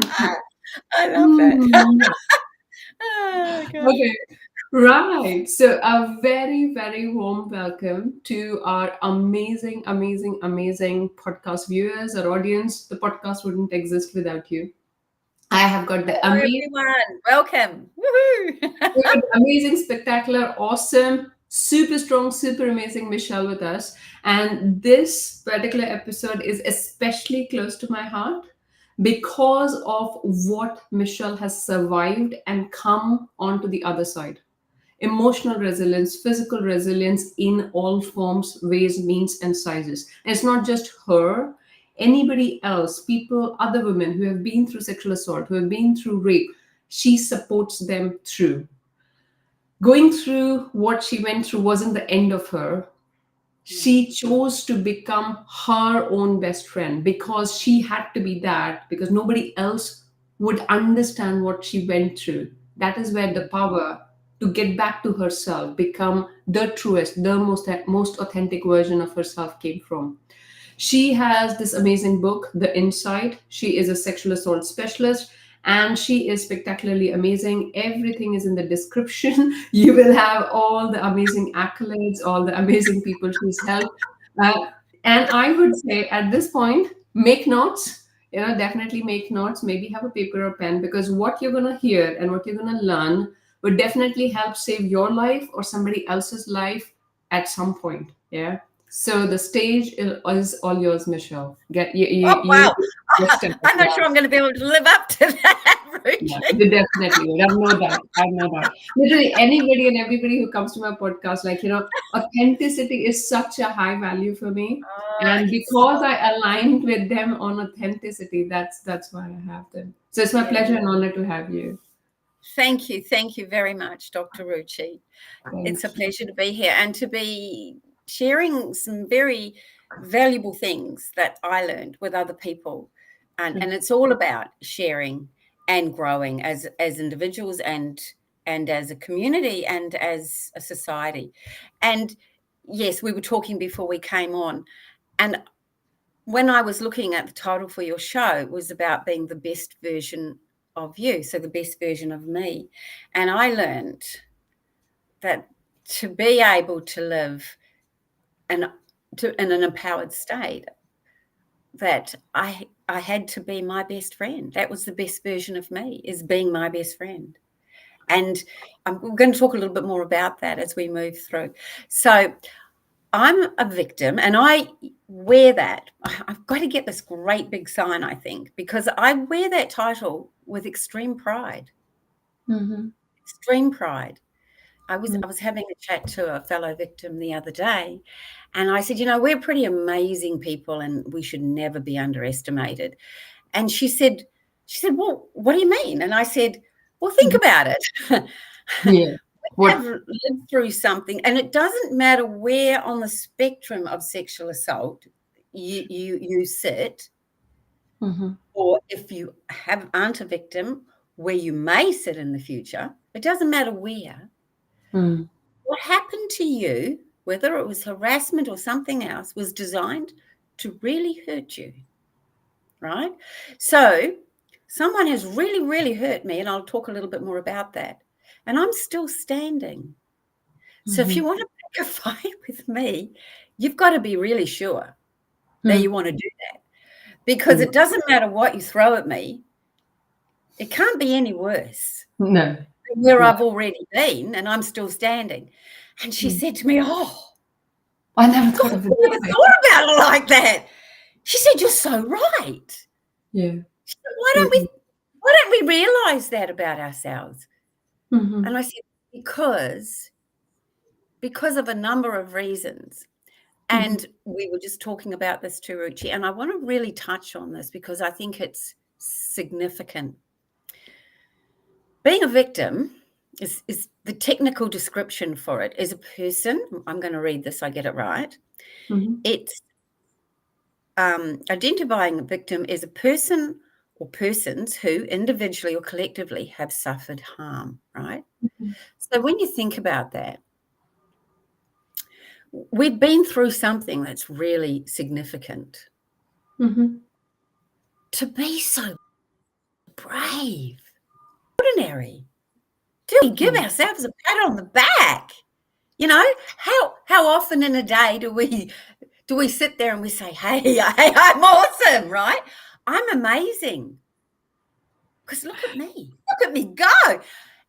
I love that. Mm. Oh, gosh. Okay, right. So, a very, very warm welcome to our amazing, amazing, amazing podcast viewers or audience. The podcast wouldn't exist without you. I have got the Hello, everyone. Welcome. Woohoo. amazing, spectacular, awesome, super strong, super amazing Michelle with us. And this particular episode is especially close to my heart because of what Michelle has survived and come onto the other side. Emotional resilience, physical resilience in all forms, ways, means, and sizes. And it's not just her, anybody else, people, other women who have been through sexual assault, who have been through rape, she supports them through. Going through what she went through wasn't the end of her. She chose to become her own best friend because she had to be that, because nobody else would understand what she went through. That is where the power to get back to herself, become the truest, the most authentic version of herself came from. She has this amazing book, The Insight. She is a sexual assault specialist and she is spectacularly amazing. Everything is in the description. You will have all the amazing accolades, all the amazing people she's helped. Uh, and I would say at this point, make notes. Definitely make notes. Maybe have a paper or pen because what you're going to hear and what you're going to learn would definitely help save your life or somebody else's life at some point. Yeah. So the stage is all yours, Michelle. Get Oh, you wow. just step up. I'm not sure I'm going to be able to live up to that, Yeah, Ruchi. you definitely would. I have no doubt. I have no doubt. Literally anybody and everybody who comes to my podcast, authenticity is such a high value for me. Oh, And it's, because I aligned with them on authenticity, that's why I have them. So it's my yeah. pleasure and honor to have you. Thank you. Thank you very much, Dr. Ruchi. It's a Thanks. pleasure to be here and to be sharing some very valuable things that I learned with other people. And it's all about sharing and growing as individuals and as a community and as a society. And yes, we were talking before we came on. And when I was looking at the title for your show, it was about being the best version of you, so the best version of me. And I learned that to be able to live in an empowered state, that I had to be my best friend. That was the best version of me, is being my best friend. And I'm going to talk a little bit more about that as we move through. So I'm a victim and I wear that. I've got to get this great big sign, I think, because I wear that title with extreme pride. Mm-hmm. Extreme pride. I was having a chat to a fellow victim the other day, and I said, we're pretty amazing people and we should never be underestimated. And she said, well, what do you mean? And I said, well, think about it. Yeah. We What? have lived through something, and it doesn't matter where on the spectrum of sexual assault you sit, Mm-hmm. or if you aren't a victim, where you may sit in the future. It doesn't matter where. Mm. What happened to you, whether it was harassment or something else, was designed to really hurt you, right? So someone has really, really hurt me, and I'll talk a little bit more about that. And I'm still standing. So if Mm-hmm. you want to pick a fight with me, you've got to be really sure that Mm. you want to do that. Because it doesn't matter what you throw at me, it can't be any worse No. than where No. I've already been and I'm still standing. And she Mm. said to me, oh, I never God, thought of I it that never way. thought about it like that. She said, you're so right. Yeah. She said, why Mm-hmm. don't we realize that about ourselves? Mm-hmm. And I said, because of a number of reasons. Mm-hmm. And we were just talking about this too, Ruchi, and I want to really touch on this because I think it's significant. Being a victim is the technical description for it is a person. I'm going to read this, I get it right. Mm-hmm. It's identifying a victim as a person or persons who individually or collectively have suffered harm, right? So when you think about that, we've been through something that's really significant. Mm-hmm. To be so brave, ordinary. Do we give ourselves a pat on the back? You know, how often in a day do we sit there and we say, hey, I'm awesome, right? I'm amazing. Because look at me go.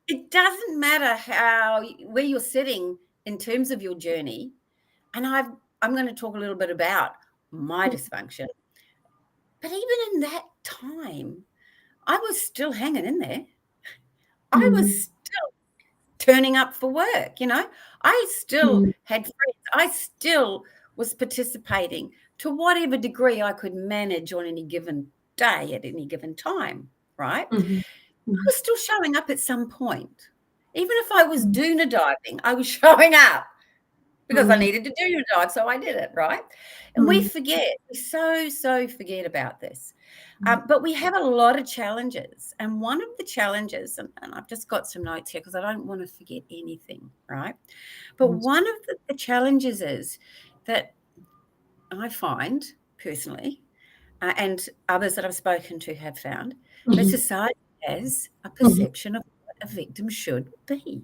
It doesn't matter where you're sitting in terms of your journey. And I'm going to talk a little bit about my dysfunction. But even in that time, I was still hanging in there. I was still turning up for work, you know. I still had friends. I still was participating to whatever degree I could manage on any given day at any given time, right? I was still showing up at some point. Even if I was doona diving, I was showing up because I needed to doona dive, so I did it, right? And we forget. We so forget about this. But we have a lot of challenges. And one of the challenges, and I've just got some notes here because I don't want to forget anything, right? But one of the challenges is that I find personally, and others that I've spoken to have found, that society has a perception of what a victim should be.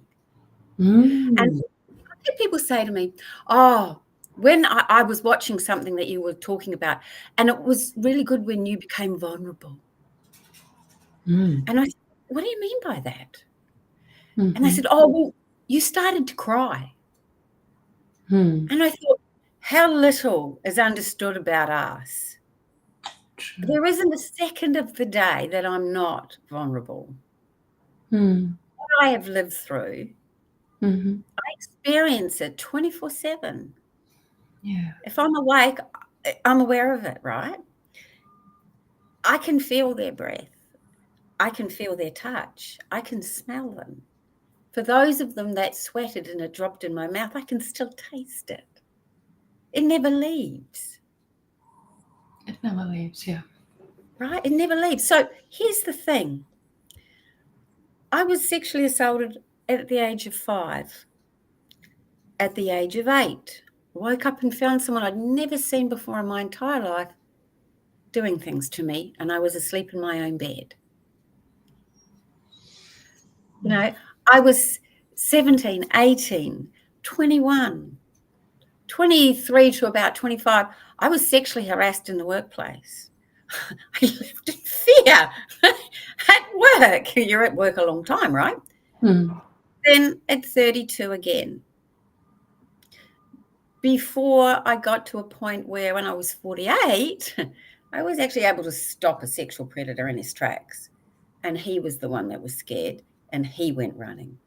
And I get people say to me, oh, when I was watching something that you were talking about, and it was really good when you became vulnerable. And I said, what do you mean by that? And they said, oh, well, you started to cry. And I thought, how little is understood about us. True. There isn't a second of the day that I'm not vulnerable. What I have lived through, I experience it 24/7. Yeah. If I'm awake, I'm aware of it, right? I can feel their breath. I can feel their touch. I can smell them. For those of them that sweated and it dropped in my mouth, I can still taste it. It never leaves. It never leaves, yeah. Right? It never leaves. So here's the thing. I was sexually assaulted at the age of 5. At the age of 8, woke up and found someone I'd never seen before in my entire life doing things to me, and I was asleep in my own bed. You know, I was 17, 18, 21, 23 to about 25. I was sexually harassed in the workplace. I lived in fear at work. You're at work a long time, right? Then at 32 again. Before I got to a point where when I was 48, I was actually able to stop a sexual predator in his tracks. And he was the one that was scared and he went running.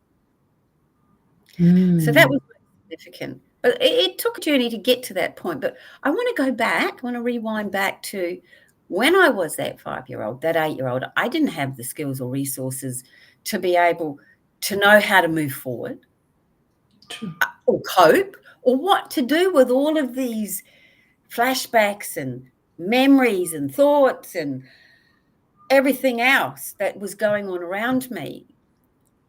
So that was significant. But it took a journey to get to that point. But I want to go back, I want to rewind back to when I was that 5-year-old, that 8-year-old, I didn't have the skills or resources to be able to know how to move forward. True. Or cope, or what to do with all of these flashbacks and memories and thoughts and everything else that was going on around me.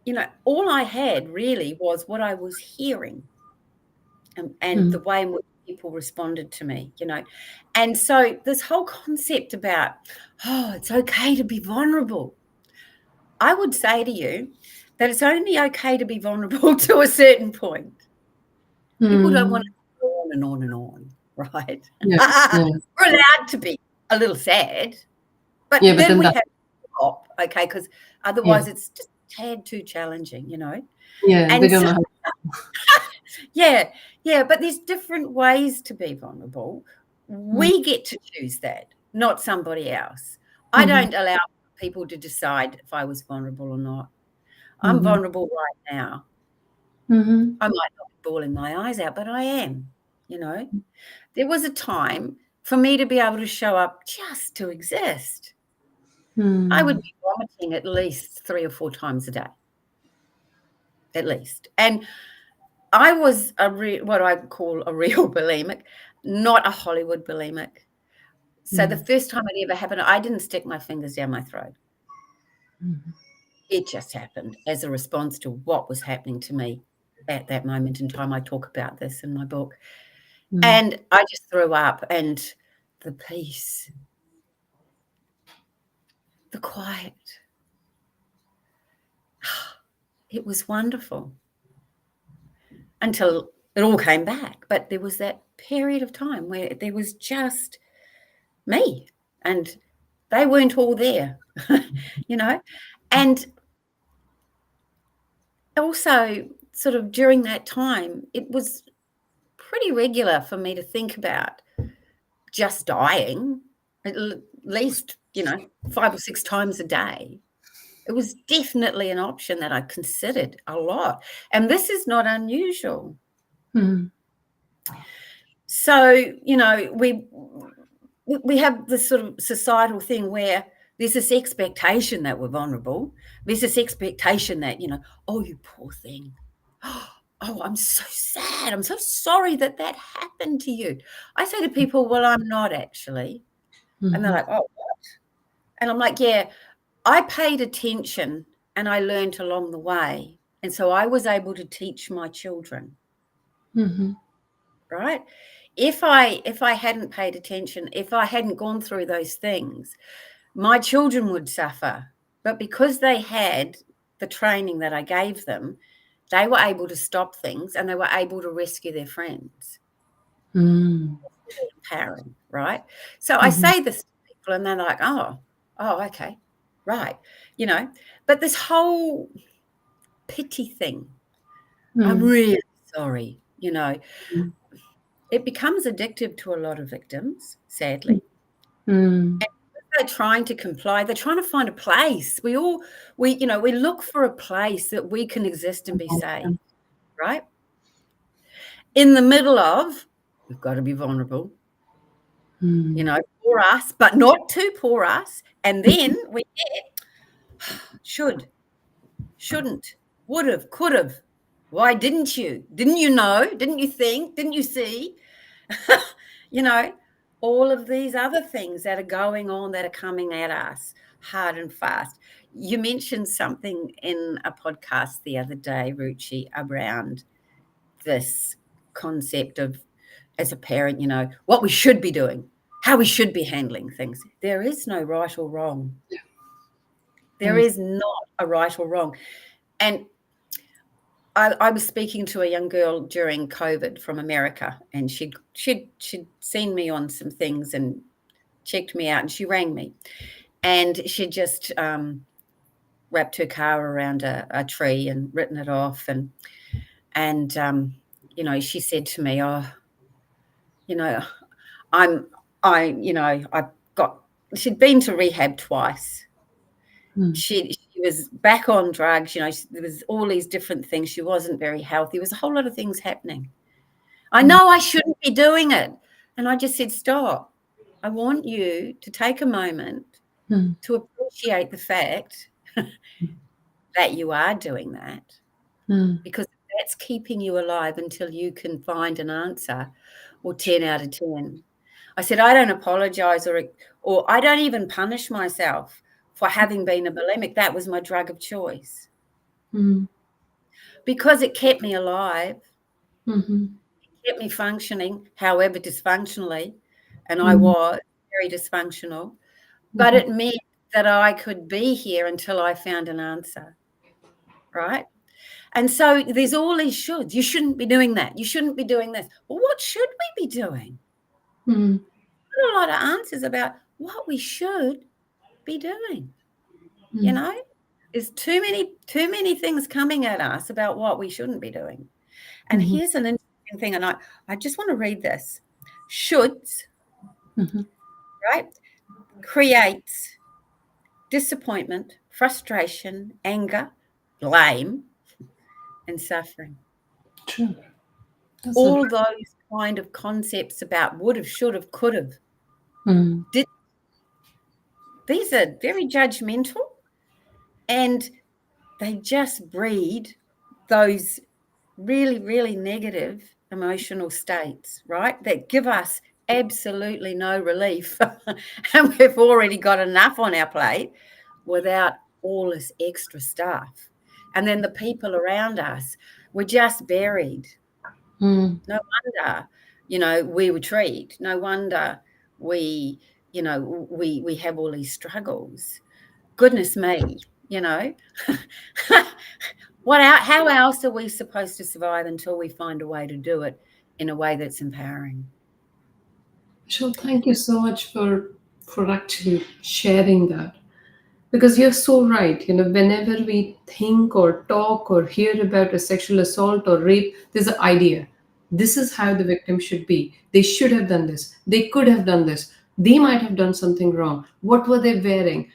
You know, all I had really was what I was hearing and the way in which people responded to me, you know. And so this whole concept about, oh, it's okay to be vulnerable. I would say to you that it's only okay to be vulnerable to a certain point. People don't want to go on and on and on, right? Yeah. We're allowed to be a little sad, but Yeah, but then then we that, have to stop, okay? Because otherwise it's just a tad too challenging, you know? yeah, And they don't so, know yeah, but there's different ways to be vulnerable. We get to choose that, not somebody else. I don't allow people to decide if I was vulnerable or not. I'm vulnerable right now. I might not be bawling my eyes out, but I am, you know. There was a time for me to be able to show up just to exist. I would be vomiting at least 3 or 4 times a day, at least. And I was what I call a real bulimic, not a Hollywood bulimic. So the first time it ever happened, I didn't stick my fingers down my throat. It just happened as a response to what was happening to me at that moment in time. I talk about this in my book. And I just threw up, and the peace, the quiet, it was wonderful until it all came back. But there was that period of time where there was just me and they weren't all there, you know. And also sort of during that time, it was pretty regular for me to think about just dying at least, 5 or 6 times a day. It was definitely an option that I considered a lot. And this is not unusual. Mm. So, we have this sort of societal thing where there's this expectation that we're vulnerable. There's this expectation that, oh, you poor thing. Oh, I'm so sad. I'm so sorry that happened to you. I say to people, well, I'm not actually. And they're like, oh, what? And I'm like, yeah, I paid attention and I learned along the way. And so I was able to teach my children. Mm-hmm. Right? If I hadn't paid attention, if I hadn't gone through those things, my children would suffer. But because they had the training that I gave them, they were able to stop things and they were able to rescue their friends. Empowering, right? So I say this to people and they're like, oh, okay, right. But this whole pity thing, I'm really sorry, it becomes addictive to a lot of victims, sadly. And they're trying to comply. They're trying to find a place. We look for a place that we can exist and be safe, right? In the middle of, we've got to be vulnerable, for us, but not too poor us. And then we get should, shouldn't, would have, could have. Why didn't you? Didn't you know? Didn't you think? Didn't you see? All of these other things that are going on that are coming at us hard and fast. You mentioned something in a podcast the other day, Ruchi, around this concept of, as a parent, what we should be doing, how we should be handling things. There is no right or wrong. There is not a right or wrong. And I was speaking to a young girl during COVID from America, and she'd seen me on some things and checked me out, and she rang me, and she just wrapped her car around a tree and written it off, and she said to me, oh, she'd been to rehab twice. She was back on drugs, there was all these different things. She wasn't very healthy. There was a whole lot of things happening. I know I shouldn't be doing it. And I just said, stop. I want you to take a moment to appreciate the fact that you are doing that, because that's keeping you alive until you can find an answer, or 10 out of 10. I said, I don't apologize or I don't even punish myself for having been a bulimic. That was my drug of choice. Because it kept me alive. It kept me functioning, however dysfunctionally, and I was very dysfunctional, but it meant that I could be here until I found an answer, right? And so there's all these shoulds. You shouldn't be doing that. You shouldn't be doing this. Well, what should we be doing? A lot of answers about what we should be doing. There's too many things coming at us about what we shouldn't be doing. And here's an interesting thing, and I just want to read this. Shoulds, right, creates disappointment, frustration, anger, blame, and suffering. True. All those kind of concepts about would have, should have, could have. These are very judgmental, and they just breed those really, really negative emotional states, right? That give us absolutely no relief. And we've already got enough on our plate without all this extra stuff. And then the people around us were just buried. No wonder, we retreat. No wonder we have all these struggles. Goodness me, How else are we supposed to survive until we find a way to do it in a way that's empowering? Michelle, thank you so much for actually sharing that. Because you're so right. Whenever we think or talk or hear about a sexual assault or rape, there's an idea. This is how the victim should be. They should have done this. They could have done this. They might have done something wrong. What were they wearing?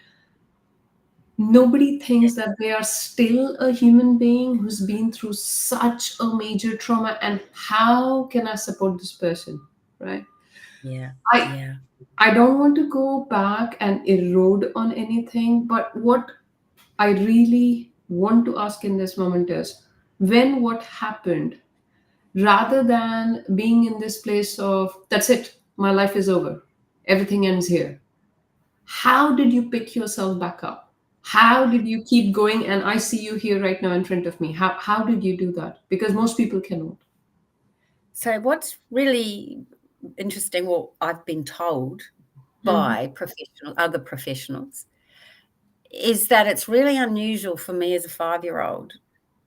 Nobody thinks that they are still a human being who's been through such a major trauma, and how can I support this person, right? Yeah. I Yeah. I don't want to go back and erode on anything, but what I really want to ask in this moment is, when what happened, rather than being in this place of, that's it, my life is over, everything ends here, how did you pick yourself back up? How did you keep going? And I see you here right now in front of me. How did you do that? Because most people cannot. So what's really interesting, well, I've been told Mhm. by other professionals, is that it's really unusual for me as a 5-year-old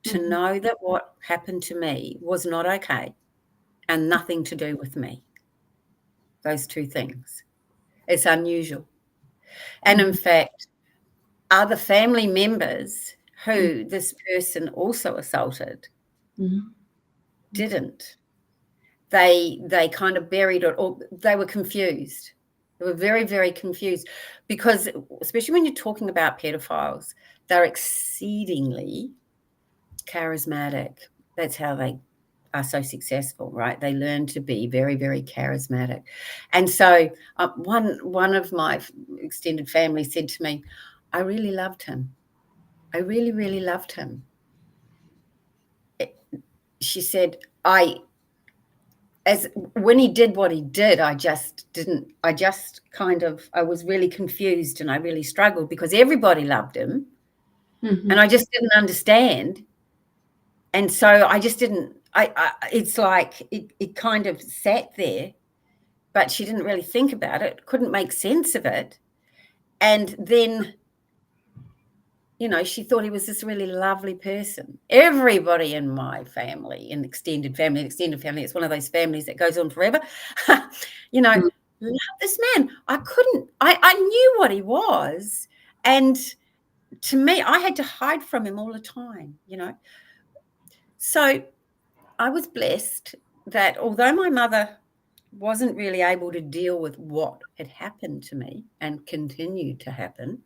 to Mhm. know that what happened to me was not okay and nothing to do with me. Those two things. It's unusual. And in Mhm. fact, other family members who this person also assaulted Mhm. didn't. They kind of buried it, or they were confused. They were very, very confused because, especially when you're talking about pedophiles, they're exceedingly charismatic. That's how they are so successful, right? They learn to be very, very charismatic. And so one of my extended family said to me, I really loved him. I really, really loved him. She said, when he did what he did, I was really confused and I really struggled because everybody loved him and Mhm. I just didn't understand. And so I just didn't, it's like it kind of sat there, but she didn't really think about it, couldn't make sense of it. And then, she thought he was this really lovely person. Everybody in my family, in extended family, it's one of those families that goes on forever, love this man. I knew what he was. And to me, I had to hide from him all the time. So I was blessed that although my mother wasn't really able to deal with what had happened to me and continued to happen,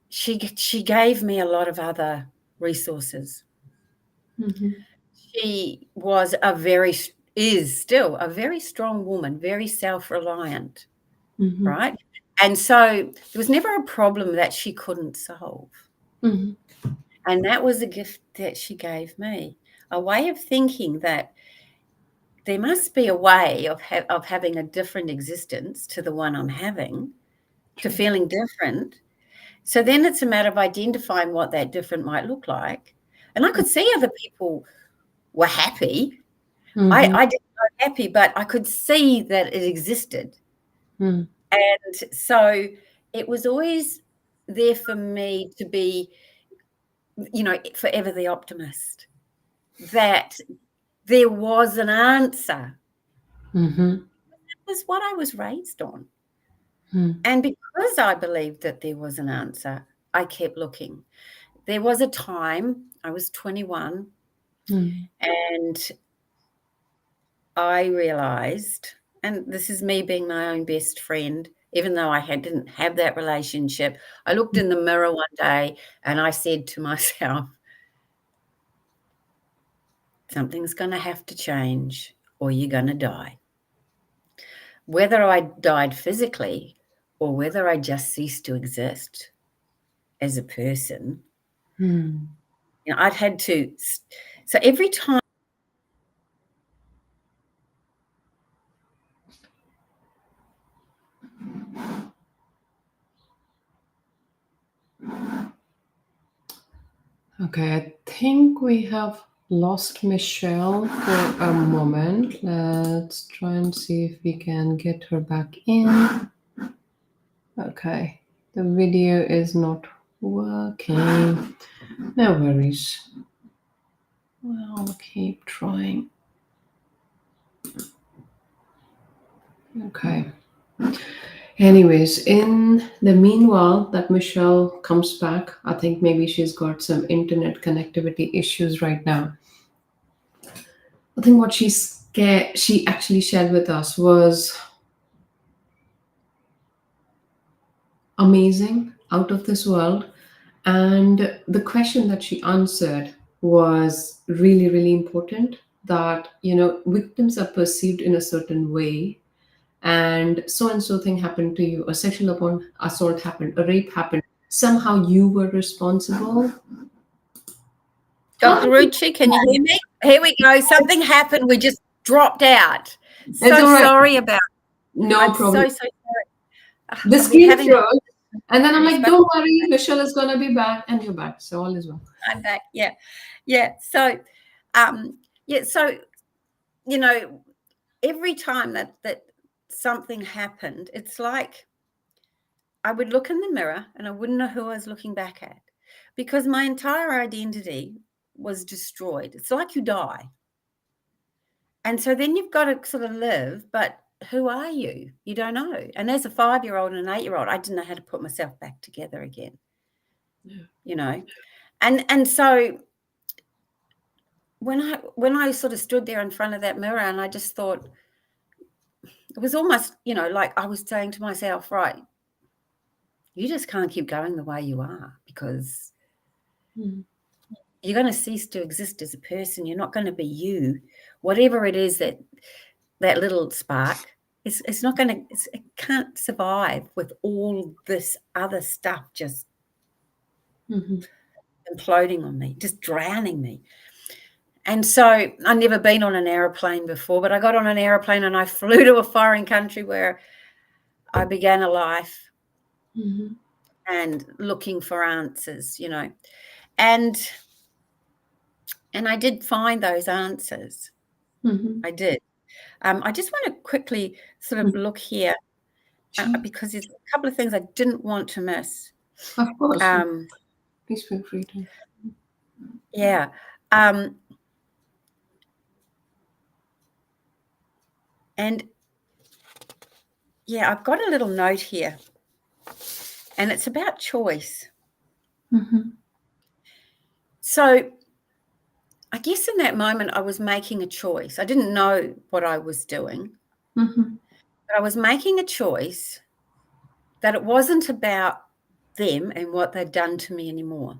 she gave me a lot of other resources. Mhm. She is still a very strong woman, very self-reliant, Mhm. right? And so there was never a problem that she couldn't solve. Mhm. And that was a gift that she gave me, a way of thinking that there must be a way of having a different existence to the one I'm having, to True. feeling different. So then it's a matter of identifying what that different might look like. And I could see other people were happy. Mhm. I didn't know happy, but I could see that it existed. Mhm. And so it was always there for me to be, forever the optimist, that there was an answer. Mhm. It was what I was raised on. Mhm. And because I believed that there was an answer, I kept looking. There was a time, I was 21, Mhm. and I realized, and this is me being my own best friend, even though didn't have that relationship, I looked in the mirror one day and I said to myself, something's going to have to change or you're going to die. Whether I died physically or whether I just ceased to exist as a person, Mhm. I'd had to. So every time. Okay, I think we have lost Michelle for a moment. Let's try and see if we can get her back in. Okay, the video is not working. No worries. Well, keep trying. Okay. Anyways, in the meanwhile that Michelle comes back, I think maybe she's got some internet connectivity issues right now. I think what she actually shared with us was amazing, out of this world. And the question that she answered was really, really important, that, victims are perceived in a certain way, and so thing happened to you, a sexual assault happened, a rape happened. Somehow you were responsible. Dr. Rucci, can you hear me? Here we go. Something happened. We just dropped out. It's So all right. sorry about it. No I'm problem. so sorry. The I've been screen having froze. And then I'm like, a don't worry, Michelle is going to be back. And you're back. So all is well. I'm back. Yeah. Yeah. So, so, every time that something happened, it's like I would look in the mirror and I wouldn't know who I was looking back at, because my entire identity was destroyed. It's like you die. And so then you've got to sort of live, but who are you? You don't know. And as a 5-year-old and an 8-year-old, I didn't know how to put myself back together again. Yeah. And so when I sort of stood there in front of that mirror, and I just thought, it was almost, like I was saying to myself, right, you just can't keep going the way you are, because you're going to cease to exist as a person. You're not going to be you. Whatever it is that little spark, it's not going to, it can't survive with all this other stuff just imploding on me, just drowning me. And so I'd never been on an aeroplane before, but I got on an aeroplane and I flew to a foreign country where I began a life and looking for answers, and I did find those answers. I did. I just want to quickly sort of look here, because there's a couple of things I didn't want to miss. Of course. Please feel free to. Yeah. And yeah, I've got a little note here, and it's about choice. So I guess in that moment I was making a choice. I didn't know what I was doing, but I was making a choice that it wasn't about them and what they'd done to me anymore.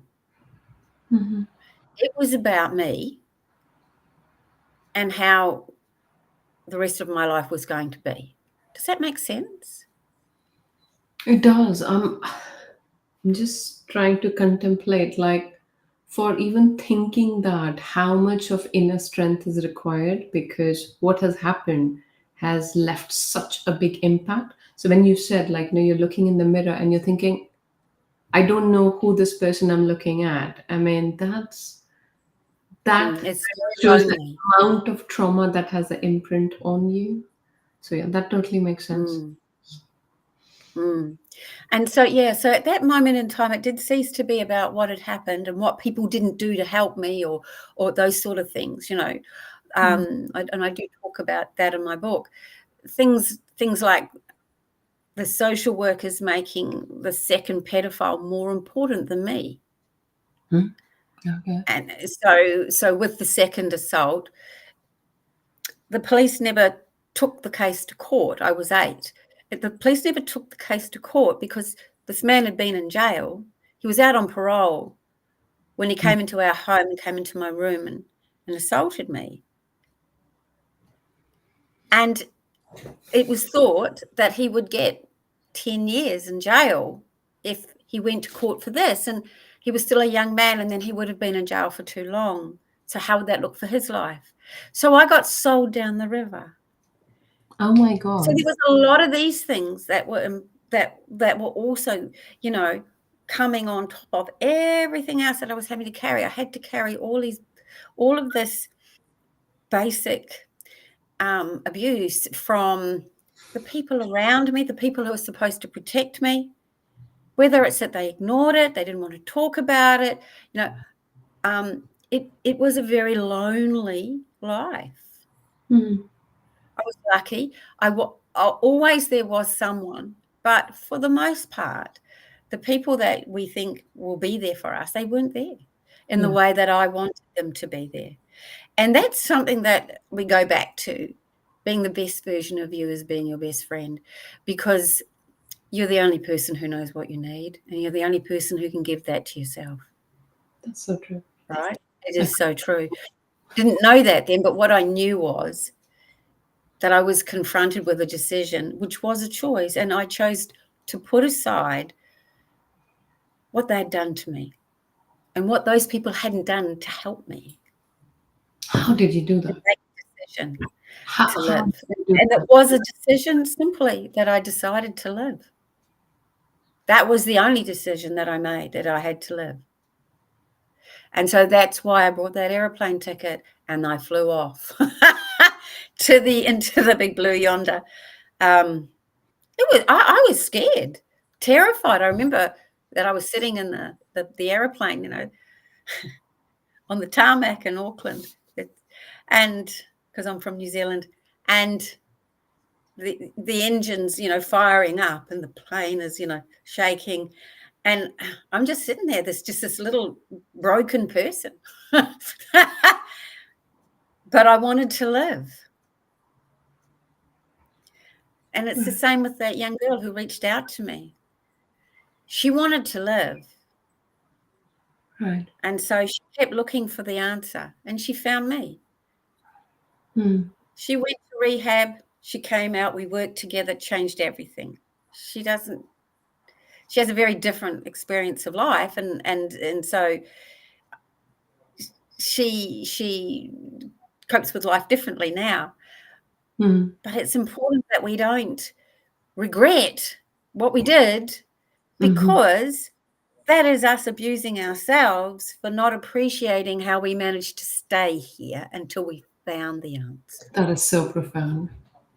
It was about me and how the rest of my life was going to be. Does that make sense? It does. I'm just trying to contemplate, like, for even thinking that, how much of inner strength is required, because what has happened has left such a big impact. So when you said, like, you're looking in the mirror and you're thinking, I don't know who this person I'm looking at. I mean, that shows the amount of trauma that has an imprint on you. So yeah, that totally makes sense. And so, so at that moment in time, it did cease to be about what had happened and what people didn't do to help me or those sort of things, and I do talk about that in my book. Things like the social workers making the second pedophile more important than me. Okay. And so with the second assault, the police never took the case to court. I was 8. The police never took the case to court because this man had been in jail. He was out on parole when he came into our home and came into my room and assaulted me. And it was thought that he would get 10 years in jail if he went to court for this. And he was still a young man, and then he would have been in jail for too long. So how would that look for his life? So I got sold down the river. Oh my God. So there was a lot of these things that were also, coming on top of everything else that I was having to carry. I had to carry all of this basic abuse from the people around me, the people who are supposed to protect me, whether it's that they ignored it, they didn't want to talk about it, it was a very lonely life. Mm. I was lucky. Always there was someone, but for the most part, the people that we think will be there for us, they weren't there in the Yeah. way that I wanted them to be there. And that's something that we go back to. Being the best version of you is being your best friend, because you're the only person who knows what you need, and you're the only person who can give that to yourself, That's so true. right? It is so true. Didn't know that then, but what I knew was that I was confronted with a decision, which was a choice, and I chose to put aside what they had done to me and what those people hadn't done to help me, How did you do and that? make a decision to How live. did you do And it that? was a decision simply that I decided to live. That was the only decision that I made, that I had to live. And so that's why I bought that airplane ticket and I flew off into the big blue yonder. I was scared, terrified. I remember that I was sitting in the airplane, on the tarmac in Auckland, and because I'm from New Zealand, and the engines, firing up, and the plane is, shaking, and I'm just sitting there. There's just this little broken person, but I wanted to live. And it's the same with that young girl who reached out to me. She wanted to live. Right. And so she kept looking for the answer, and she found me. Mm. She went to rehab. She came out. We worked together, changed everything. She has a very different experience of life, and so she copes with life differently now. Mm. But it's important that we don't regret what we did, because that is us abusing ourselves for not appreciating how we managed to stay here until we found the answer. That is so profound.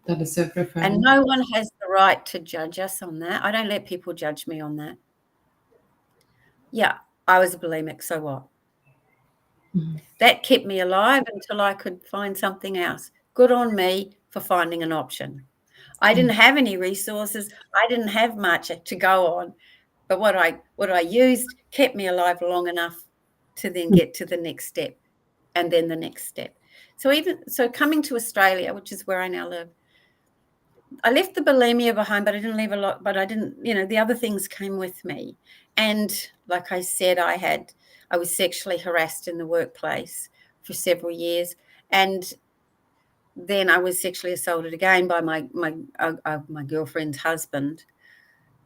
That is so And profound. no one has the right to judge us on that. I don't let people judge me on that. Yeah, I was a bulimic, so what? That kept me alive until I could find something else. Good on me for finding an option. I didn't have any resources. I didn't have much to go on. But what I used kept me alive long enough to then get to the next step, and then the next step. So coming to Australia, which is where I now live, I left the bulimia behind, but I didn't leave a lot. But I didn't, the other things came with me. And like I said, I was sexually harassed in the workplace for several years, and then I was sexually assaulted again by my girlfriend's husband.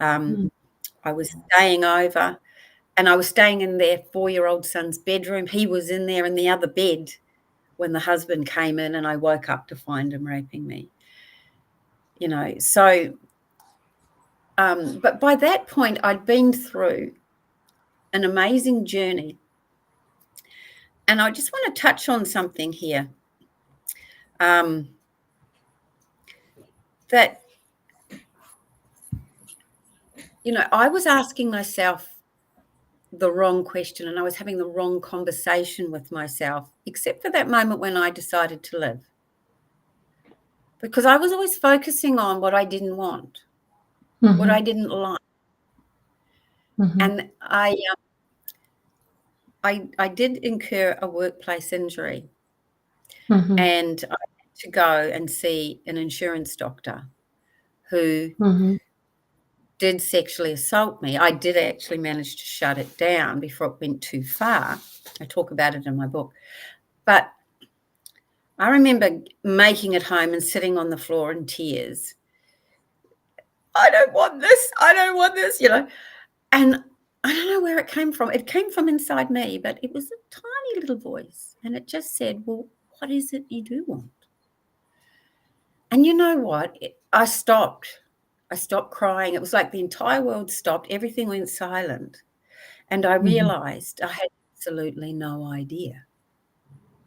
I was staying over, and I was staying in their 4-year-old son's bedroom. He was in there in the other bed when the husband came in, and I woke up to find him raping me. So, but by that point, I'd been through an amazing journey. And I just want to touch on something here. That, I was asking myself the wrong question, and I was having the wrong conversation with myself, except for that moment when I decided to live. Because I was always focusing on what I didn't want, what I didn't like. And I did incur a workplace injury, and I had to go and see an insurance doctor who did sexually assault me. I did actually manage to shut it down before it went too far. I talk about it in my book. But I remember making it home and sitting on the floor in tears. I don't want this. I don't want this, And I don't know where it came from. It came from inside me, but it was a tiny little voice. And it just said, well, what is it you do want? And you know what? I stopped. I stopped crying. It was like the entire world stopped. Everything went silent. And I realized I had absolutely no idea.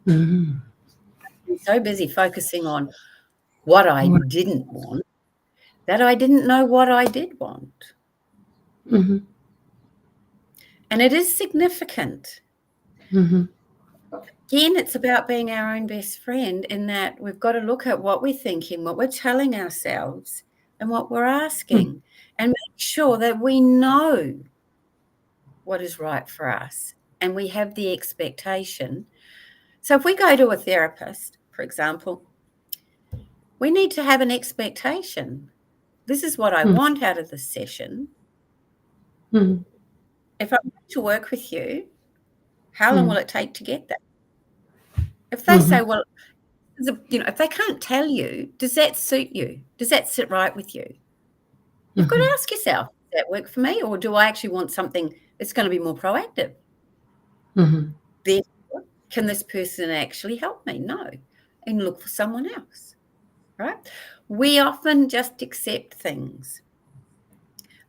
I'm so busy focusing on what I didn't want that I didn't know what I did want. And it is significant Again, it's about being our own best friend, in that we've got to look at what we're thinking, what we're telling ourselves, and what we're asking, and make sure that we know what is right for us and we have the expectation. So if we go to a therapist, for example, we need to have an expectation. This is what I want out of this session. If I'm going to work with you, how long will it take to get that? If they say, well, if they can't tell you, does that suit you? Does that sit right with you? You've got to ask yourself, does that work for me? Or do I actually want something that's going to be more proactive? Therefore, can this person actually help me? No. And look for someone else, right? We often just accept things.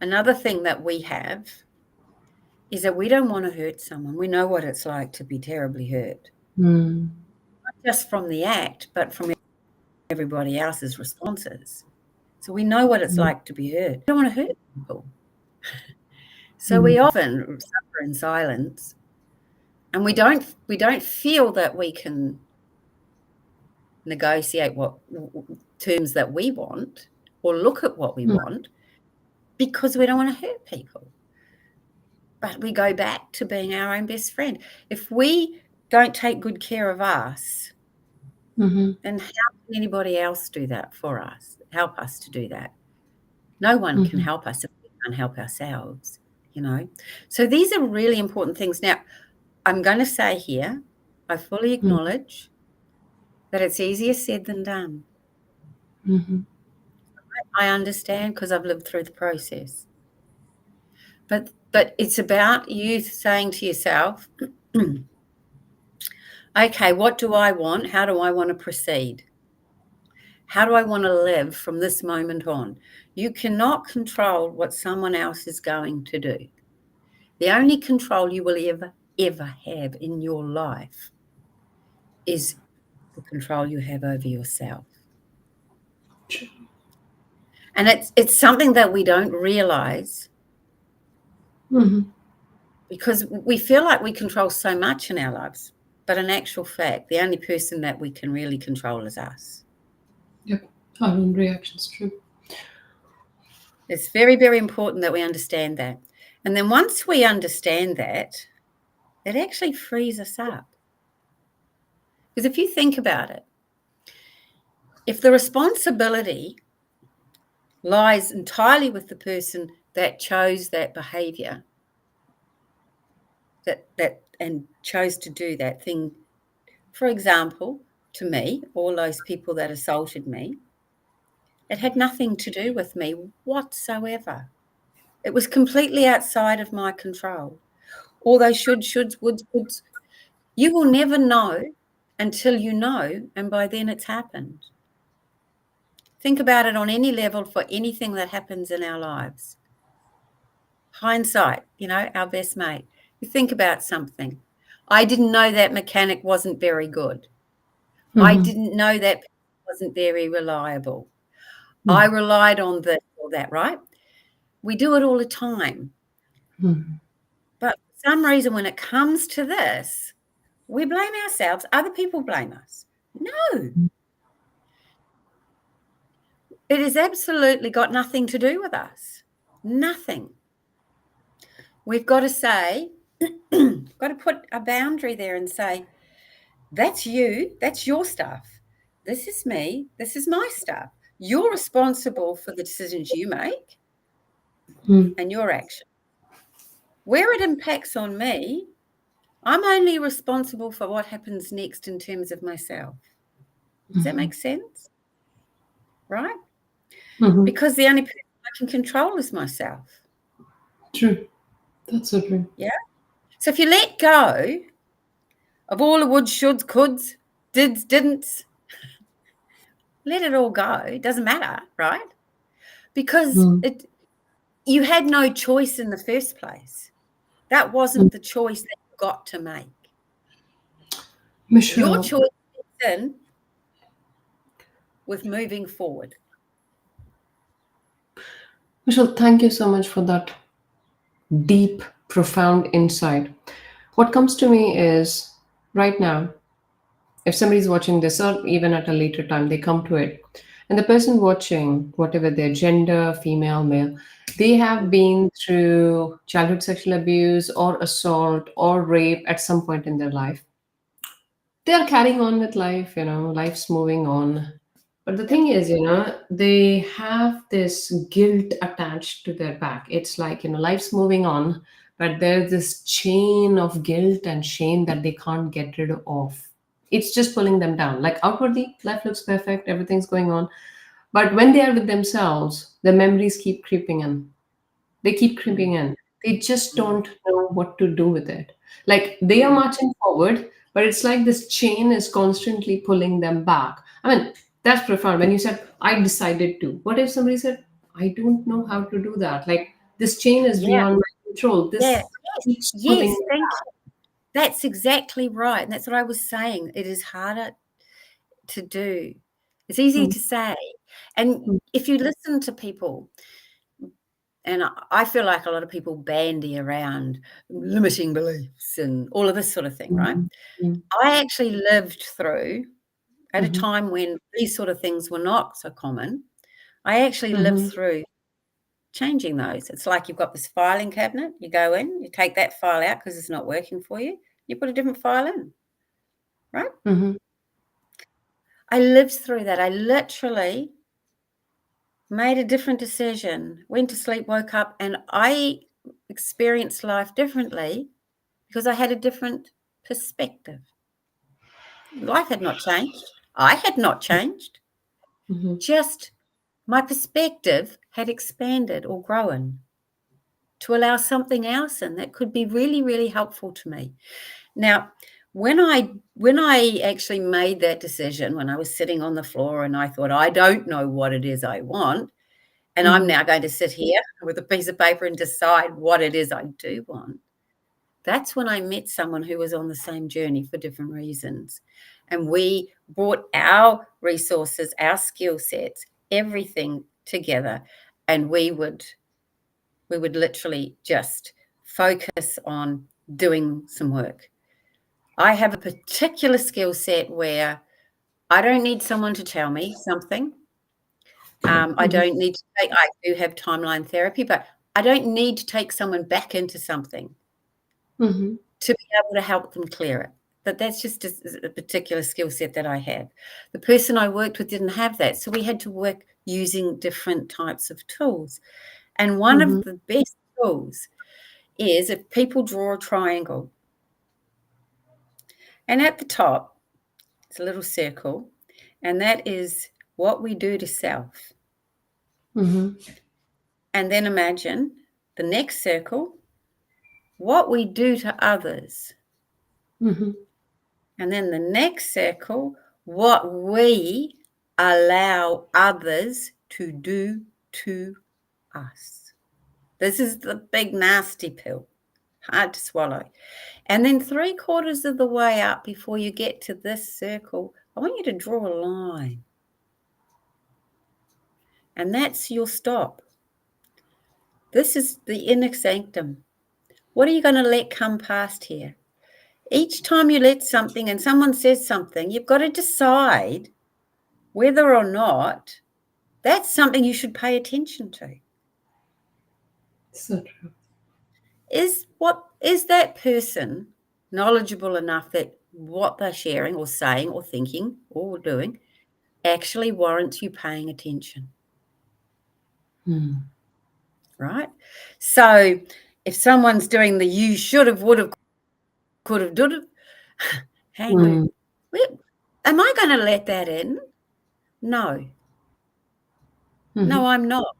Another thing that we have is that we don't want to hurt someone. We know what it's like to be terribly hurt. Not just from the act, but from everybody else's responses. So we know what it's like to be hurt. We don't want to hurt people. So we often suffer in silence, and we don't feel that we can negotiate what terms that we want or look at what we want, because we don't want to hurt people. But we go back to being our own best friend. If we don't take good care of us, then how can anybody else do that for us? Help us to do that? No one can help us if we can't help ourselves, So these are really important things. Now, I'm going to say here, I fully acknowledge that it's easier said than done. I understand, because I've lived through the process. But it's about you saying to yourself, okay, what do I want? How do I want to proceed? How do I want to live from this moment on? You cannot control what someone else is going to do. The only control you will ever have in your life is the control you have over yourself. And it's something that we don't realize, because we feel like we control so much in our lives. But in actual fact, the only person that we can really control is us. Yep, our own reactions, true. It's very, very important that we understand that. And then once we understand that, it actually frees us up. Because if you think about it, if the responsibility lies entirely with the person that chose that behavior, that and chose to do that thing, for example, to me, all those people that assaulted me, it had nothing to do with me whatsoever. It was completely outside of my control. All those shoulds, woulds, you will never know until you know, and by then it's happened. Think about it on any level for anything that happens in our lives. Hindsight, our best mate. You think about something. I didn't know that mechanic wasn't very good. I didn't know that wasn't very reliable. I relied on this or that, right? We do it all the time. But for some reason, when it comes to this, we blame ourselves. Other people blame us. No. It has absolutely got nothing to do with us. Nothing. We've got to say, got to put a boundary there and say, that's you, that's your stuff. This is me, this is my stuff. You're responsible for the decisions you make and your action. Where it impacts on me, I'm only responsible for what happens next in terms of myself. Does that make sense? Right? Because the only person I can control is myself. True. That's so true. Yeah. So if you let go of all the woulds, shoulds, coulds, dids, didn'ts, let it all go. It doesn't matter, right? Because you had no choice in the first place. That wasn't the choice that you got to make. Michelle, your choice is in with moving forward. Michelle, thank you so much for that deep, profound insight. What comes to me is right now, if somebody's watching this, or even at a later time, they come to it, and the person watching, whatever their gender, female, male, they have been through childhood sexual abuse or assault or rape at some point in their life. They are carrying on with life, life's moving on. But the Yep. thing is, they have this guilt attached to their back. It's like, life's moving on, but there's this chain of guilt and shame that they can't get rid of. It's just pulling them down. Like outwardly, life looks perfect, everything's going on. But when they are with themselves, the memories keep creeping in. They keep Mm, creeping in. They just mm. don't know what to do with it. Like they are Mm. marching forward, but it's like this chain is constantly pulling them back. I mean, that's profound. When you said, I decided to, what if somebody said, I don't know how to do that? Like this chain is Yeah. beyond my control. Yeah. This Yes. keeps pulling Yes. me Thank you. That's exactly right. And that's what I was saying. It is harder to do. It's easy back. to say. And Mm, if you listen to people, and I feel like a lot of people bandy around limiting beliefs and all of this sort of thing, right? mm, mm, I actually lived through at a mhm, time when these sort of things were not so common. I actually lived mhm, through changing those. It's like you've got this filing cabinet, you go in, you take that file out because it's not working for you, you put a different file in, right? mhm, I lived through that. I literally made a different decision, went to sleep, woke up, and I experienced life differently because I had a different perspective. Life had not changed. I had not changed. mhm, Just my perspective had expanded or grown to allow something else in that could be really, really helpful to me. Now, when I actually made that decision, when I was sitting on the floor and I thought, I don't know what it is I want, and I'm mhm, now going to sit here with a piece of paper and decide what it is I do want. That's when I met someone who was on the same journey for different reasons. And we brought our resources, our skill sets, everything together, and we would literally just focus on doing some work. I have a particular skill set where I don't need someone to tell me something. I mhm, don't need to take, I do have timeline therapy, but I don't need to take someone back into something mhm, to be able to help them clear it. But that's just a particular skill set that I have. The person I worked with didn't have that. So we had to work using different types of tools. And one mhm, of the best tools is if people draw a triangle, and at the top, it's a little circle, and that is what we do to self. mhm, And then imagine the next circle, what we do to others. mhm. And then the next circle, what we allow others to do to us. This is the big nasty pill, hard to swallow. And then 3/4 of the way up before you get to this circle, I want you to draw a line. And that's your stop. This is the inner sanctum. What are you going to let come past here? Each time you let something and someone says something, you've got to decide whether or not that's something you should pay attention to. So true. Is that person knowledgeable enough that what they're sharing or saying or thinking or doing actually warrants you paying attention, Mm, right? So if someone's doing the you should have, would have, could have, did have, hang on, mm, am I going to let that in? No, mhm. no, I'm not,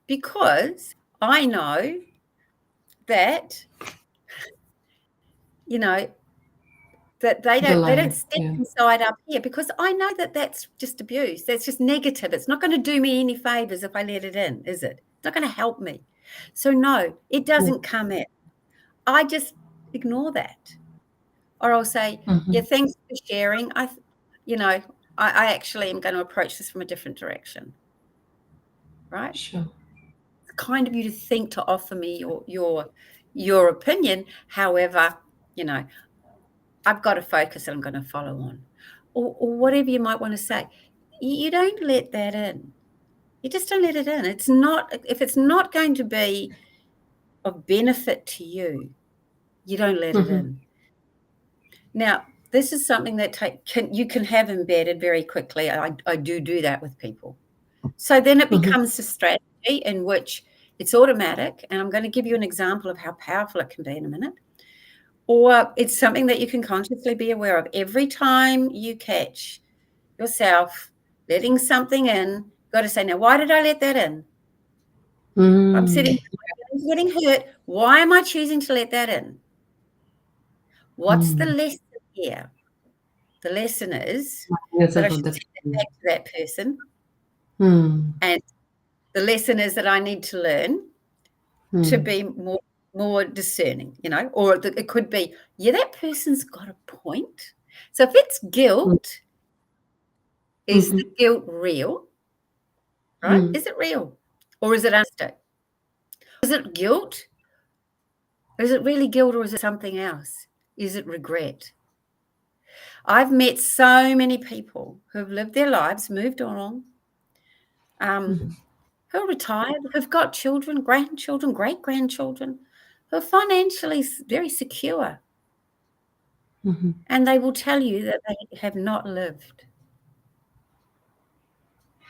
because I know that, you know, that they The don't line, step yeah. inside up here, because I know that that's just abuse. That's just negative. It's not going to do me any favors if I let it in, is it? It's not going to help me. So no, it Yeah. doesn't come in. I just ignore that, or I'll say, yeah, Mhm. thanks for sharing. I actually am going to approach this from a different direction, right? Sure. It's kind of you to think to offer me your opinion. However, you know, I've got a focus that I'm going to follow on, or whatever you might want to say. You don't let that in. You just don't let it in. It's not, if it's not going to be of benefit to you, you don't let it in. Now, this is something that you can have embedded very quickly. I do that with people. So then it becomes a strategy in which it's automatic. And I'm going to give you an example of how powerful it can be in a minute. Or it's something that you can consciously be aware of. Every time you catch yourself letting something in, you've got to say, now, why did I let that in? I'm sitting getting hurt. Why am I choosing to let that in? What's the lesson here? The lesson is that I should take it back to that person. And the lesson is that I need to learn to be more discerning, or it could be, that person's got a point. So if it's guilt, is the guilt real? Right? Is it real? Or is it unrealistic? Is it guilt? Is it really guilt, or is it something else? Is it regret? I've met so many people who have lived their lives, moved on, who are retired, who've got children, grandchildren, great-grandchildren, who are financially very secure. And they will tell you that they have not lived.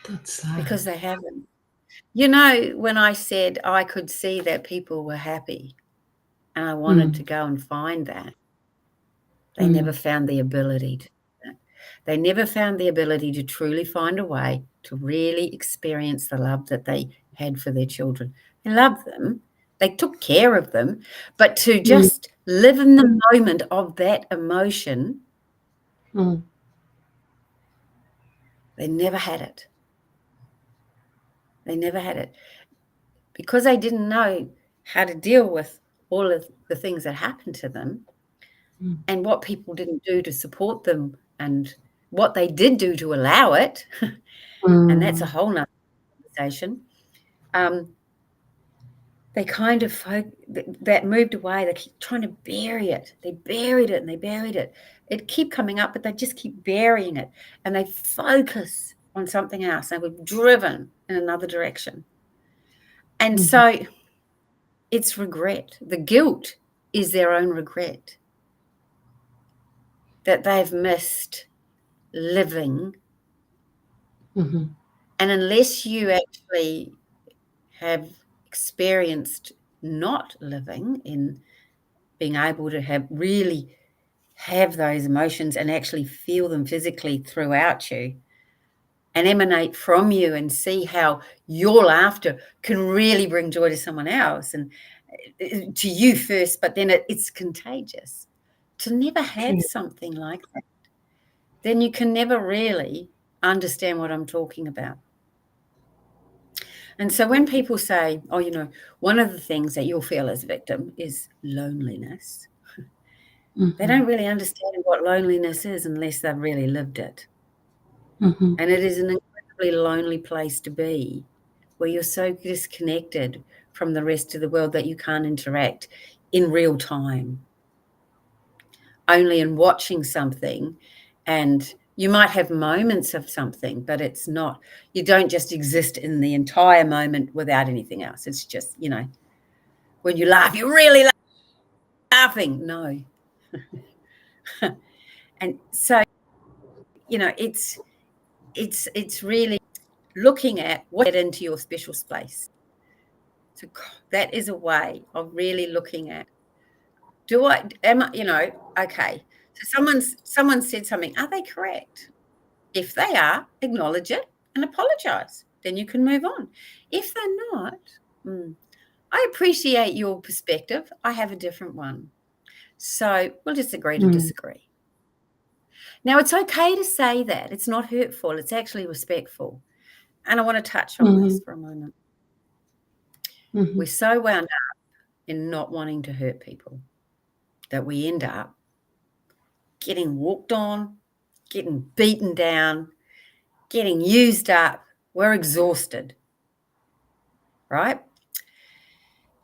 That's sad. Because they haven't. When I said I could see that people were happy and I wanted to go and find that, they never found the ability to do that. They never found the ability to truly find a way to really experience the love that they had for their children. They loved them. They took care of them. But to just live in the moment of that emotion, they never had it. They never had it. Because they didn't know how to deal with all of the things that happened to them and what people didn't do to support them and what they did do to allow it. And that's a whole nother conversation. They kind of that moved away. They keep trying to bury it. They buried it and they buried it. It keep coming up, but they just keep burying it. And they focus on something else. They were driven in another direction. And so it's regret. The guilt is their own regret that they've missed living. And unless you actually have experienced not living, in being able to really have those emotions and actually feel them physically throughout you and emanate from you and see how your laughter can really bring joy to someone else and to you first, but then it's contagious. To never have something like that, then you can never really understand what I'm talking about. And so when people say, one of the things that you'll feel as a victim is loneliness, they don't really understand what loneliness is unless they've really lived it. And it is an incredibly lonely place to be, where you're so disconnected from the rest of the world that you can't interact in real time, only in watching something. And you might have moments of something, but it's not, you don't just exist in the entire moment without anything else. It's just, when you laugh, you're really laughing. No. And so, it's really looking at what get into your special space. So that is a way of really looking at, okay, so someone said something, are they correct? If they are, acknowledge it and apologize. Then you can move on. If they're not, I appreciate your perspective. I have a different one. So we'll just agree to disagree. Now, it's okay to say that. It's not hurtful. It's actually respectful. And I want to touch on this for a moment. We're so wound up in not wanting to hurt people that we end up getting walked on, getting beaten down, getting used up. We're exhausted, right?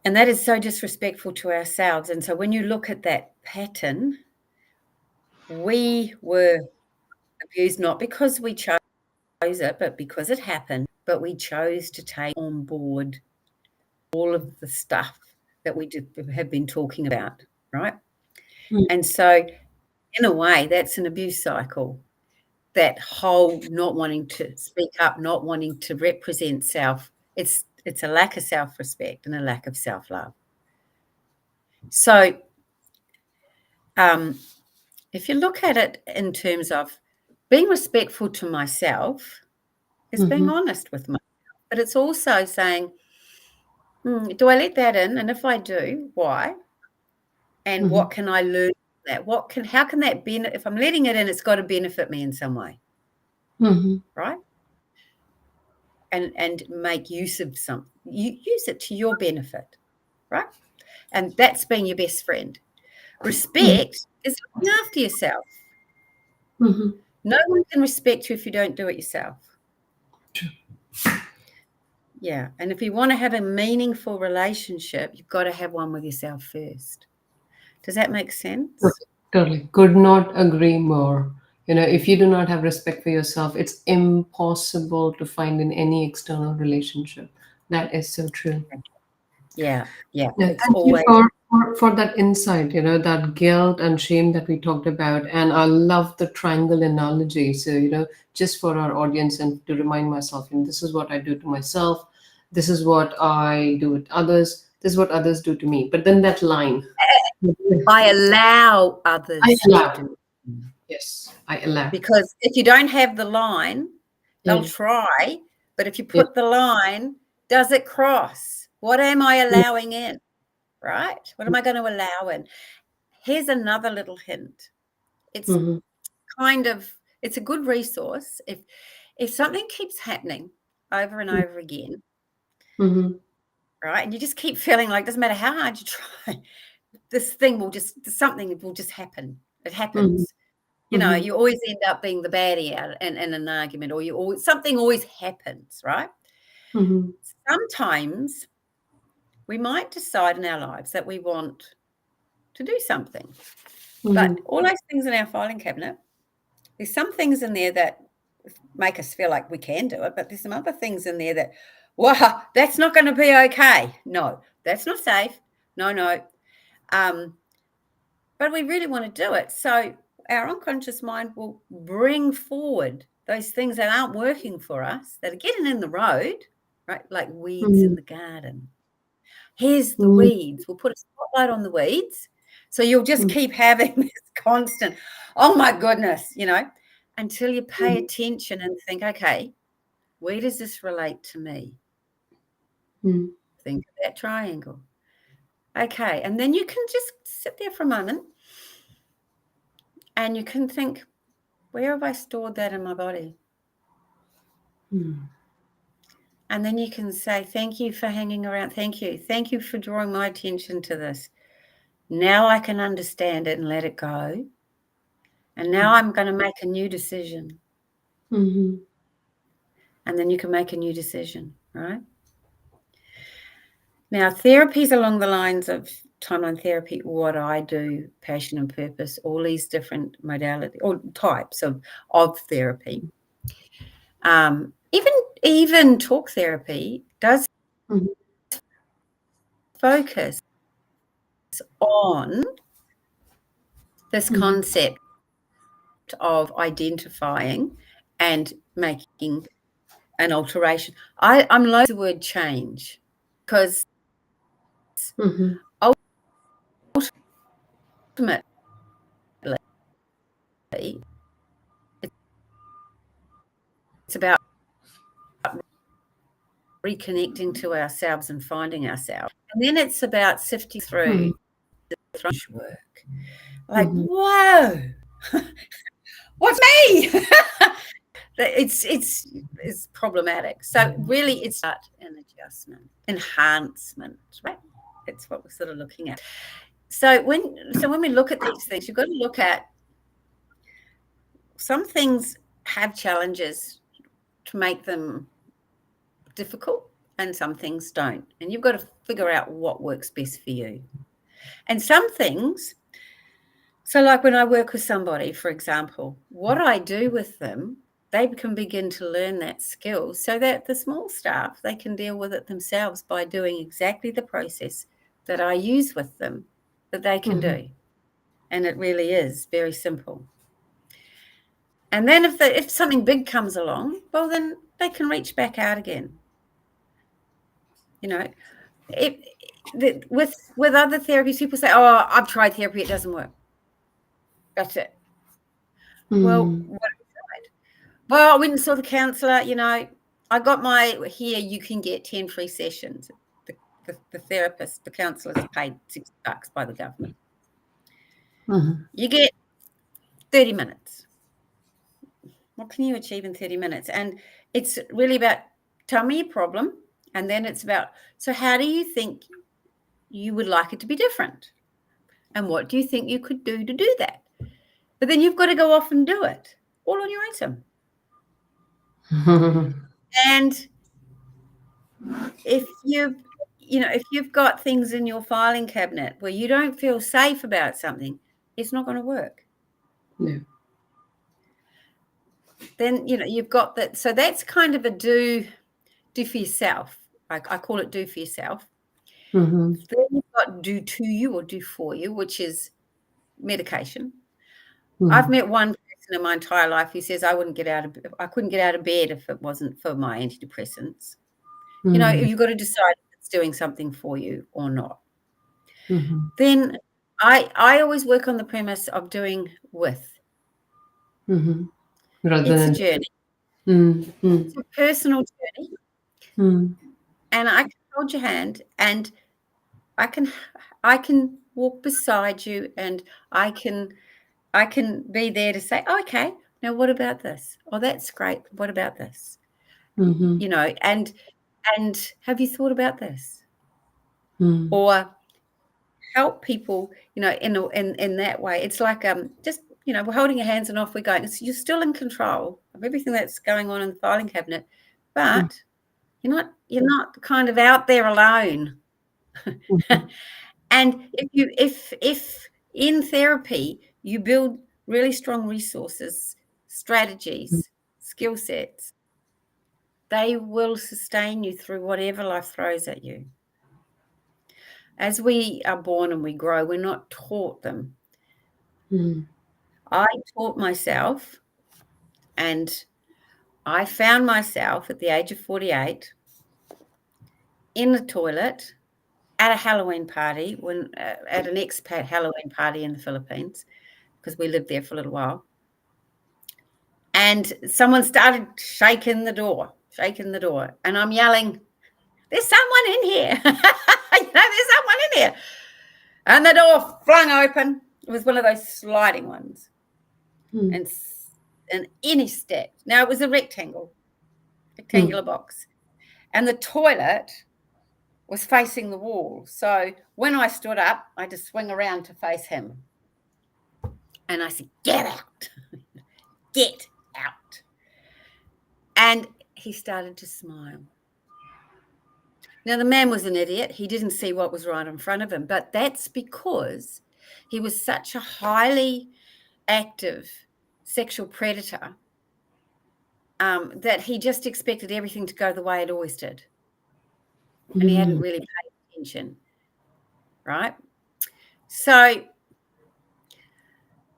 And that is so disrespectful to ourselves. And so when you look at that pattern, we were abused not because we chose it, but because it happened. But we chose to take on board all of the stuff that we have been talking about, right? And so, in a way, that's an abuse cycle. That whole not wanting to speak up, not wanting to represent self, it's a lack of self-respect and a lack of self-love. So, if you look at it in terms of being respectful to myself, is being honest with myself, but it's also saying, do I let that in? And if I do, why? And what can I learn from that? How can that benefit? If I'm letting it in, it's got to benefit me in some way, right? And make use of something. You use it to your benefit, right? And that's being your best friend. Respect is looking after yourself. No one can respect you if you don't do it yourself. True. Yeah. And if you want to have a meaningful relationship, you've got to have one with yourself first. Does that make sense? Totally. Could not agree more. If you do not have respect for yourself, it's impossible to find in any external relationship. That is so true. Yeah. Yeah, It's thank you always for that insight, that guilt and shame that we talked about. And I love the triangle analogy. So, just for our audience and to remind myself, this is what I do to myself, this is what I do with others, this is what others do to me. But then that line, I allow others I to allow. do. Yes, I allow. Because if you don't have the line, they'll try. But if you put the line, does it cross? What am I allowing in? Right? What am I going to allow in? Here's another little hint. It's it's a good resource. If something keeps happening over and over again, right? And you just keep feeling like, doesn't matter how hard you try, something will just happen. It happens. You always end up being the baddie out in an argument, or something always happens, right? Sometimes we might decide in our lives that we want to do something. But all those things in our filing cabinet, there's some things in there that make us feel like we can do it, but there's some other things in there that, wow, that's not going to be okay. No, that's not safe. No. But we really want to do it. So our unconscious mind will bring forward those things that aren't working for us, that are getting in the road, right? Like weeds in the garden. Here's the weeds. We'll put a spotlight on the weeds. So you'll just keep having this constant, oh my goodness, until you pay attention and think, okay, where does this relate to me? Think of that triangle. Okay. And then you can just sit there for a moment and you can think, where have I stored that in my body? And then you can say, thank you for hanging around. Thank you. Thank you for drawing my attention to this. Now I can understand it and let it go. And now I'm going to make a new decision. And then you can make a new decision, right? Now, therapies along the lines of timeline therapy, what I do, passion and purpose, all these different modalities or types of therapy. Even talk therapy does focus on this concept of identifying and making an alteration. I'm loath the word change because ultimately it's about reconnecting to ourselves and finding ourselves. And then it's about sifting through the work. Like, whoa, what's me? It's problematic. So really it's an adjustment, enhancement, right? That's what we're sort of looking at. So when we look at these things, you've got to look at some things have challenges to make them difficult and some things don't. And you've got to figure out what works best for you. And some things So like when I work with somebody, for example, what I do with them, they can begin to learn that skill so that the small staff, they can deal with it themselves by doing exactly the process that I use with them, that they can do. And it really is very simple. And then if something big comes along, well, then they can reach back out again. You know, with other therapies, people say, "Oh, I've tried therapy; it doesn't work." That's it. Well, what have you tried? Well, I went and saw the counsellor. You know, I got my here. You can get 10 free sessions. The therapist, the counsellor, is paid $60 by the government. You get 30 minutes. What can you achieve in 30 minutes? And it's really about tell me your problem, and then it's about so how do you think you would like it to be different, and what do you think you could do to do that? But then you've got to go off and do it all on your own. And if you've got things in your filing cabinet where you don't feel safe about something, it's not going to work. No. Then you've got that. So that's kind of a do for yourself. I call it do for yourself. Then you've got do to you or do for you, which is medication. I've met one person in my entire life who says I couldn't get out of bed if it wasn't for my antidepressants. You've got to decide if it's doing something for you or not. Then I always work on the premise of doing with. It's a journey. It's a personal journey. And I can hold your hand and I can walk beside you and I can be there to say, oh, okay, now what about this? Oh, that's great. What about this? And have you thought about this? Or help people, in that way. It's like just, we're holding your hands and off we're going. You're still in control of everything that's going on in the filing cabinet, but you're not kind of out there alone. And if in therapy you build really strong resources, strategies, skill sets, they will sustain you through whatever life throws at you. As we are born and we grow, we're not taught them. I taught myself, and I found myself at the age of 48 in the toilet at a Halloween party, at an expat Halloween party in the Philippines, because we lived there for a little while. And someone started shaking the door. And I'm yelling, there's someone in here. There's someone in here. And the door flung open. It was one of those sliding ones. And in he stepped. Now, it was a rectangular box. And the toilet was facing the wall. So when I stood up, I had to swing around to face him. And I said, get out. Get out. And he started to smile. Now, the man was an idiot. He didn't see what was right in front of him. But that's because he was such a highly active sexual predator that he just expected everything to go the way it always did. And he hadn't really paid attention, right? So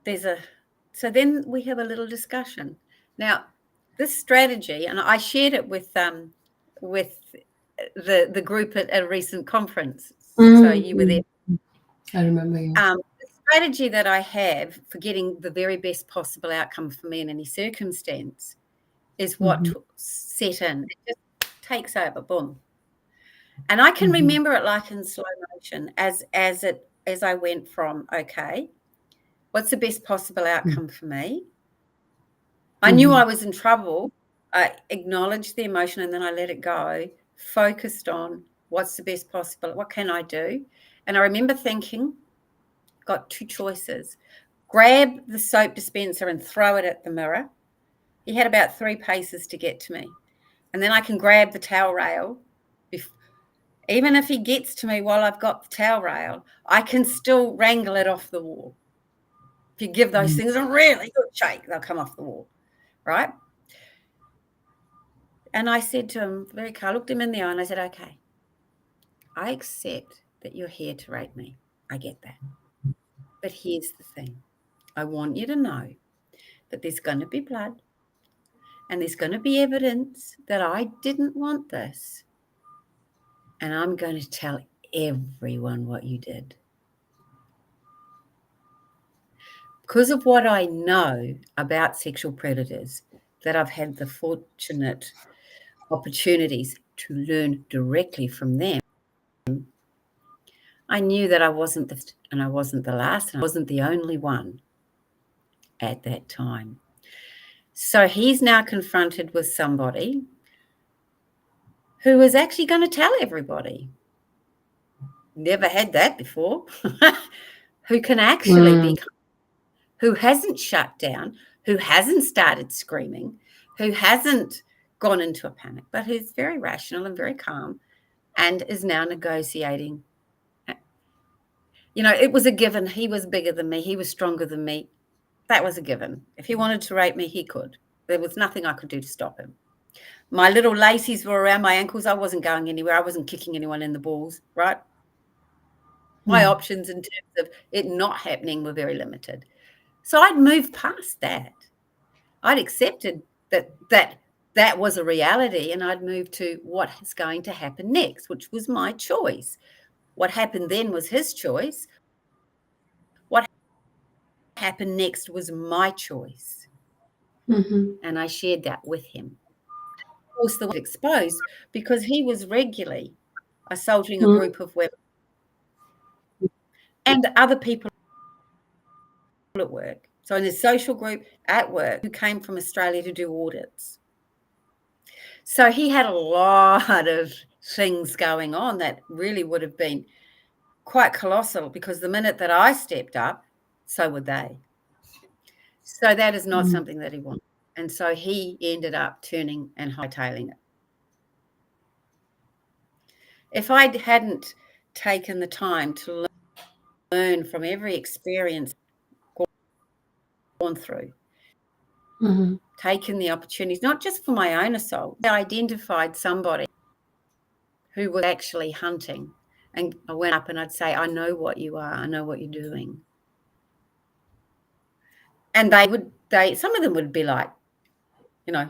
then we have a little discussion. Now, this strategy, and I shared it with the group at a recent conference. So you were there. I remember you. The strategy that I have for getting the very best possible outcome for me in any circumstance is what set in. It just takes over, boom. And I can remember it like in slow motion as I went from, okay, what's the best possible outcome for me? I knew I was in trouble. I acknowledged the emotion and then I let it go, focused on what's the best possible, what can I do? And I remember thinking, got two choices. Grab the soap dispenser and throw it at the mirror. He had about 3 paces to get to me. And then I can grab the towel rail. Even if he gets to me while I've got the towel rail, I can still wrangle it off the wall. If you give those things a really good shake, they'll come off the wall, right? And I said to him, very calm, looked him in the eye and I said, okay, I accept that you're here to rape me. I get that. But here's the thing. I want you to know that there's going to be blood and there's going to be evidence that I didn't want this. And I'm going to tell everyone what you did. Because of what I know about sexual predators, that I've had the fortunate opportunities to learn directly from them, I knew that I wasn't the first and I wasn't the last and I wasn't the only one at that time. So he's now confronted with somebody who is actually going to tell everybody. Never had that before. Who can actually be, who hasn't shut down, who hasn't started screaming, who hasn't gone into a panic, but who's very rational and very calm and is now negotiating. You know, it was a given. He was bigger than me. He was stronger than me. That was a given. If he wanted to rape me, he could. There was nothing I could do to stop him. My little laces were around my ankles. I wasn't going anywhere. I wasn't kicking anyone in the balls, right? My options in terms of it not happening were very limited. So I'd moved past that. I'd accepted that was a reality, and I'd moved to what is going to happen next, which was my choice. What happened then was his choice. What happened next was my choice. And I shared that with him. Of course, the was exposed because he was regularly assaulting a group of women and other people at work. So in his social group at work who came from Australia to do audits. So he had a lot of things going on that really would have been quite colossal, because the minute that I stepped up, so would they. So that is not something that he wanted. And so he ended up turning and hightailing it. If I hadn't taken the time to learn from every experience gone through, taken the opportunities, not just for my own assault, I identified somebody who was actually hunting, and I went up and I'd say, I know what you are, I know what you're doing. And some of them would be like, you know,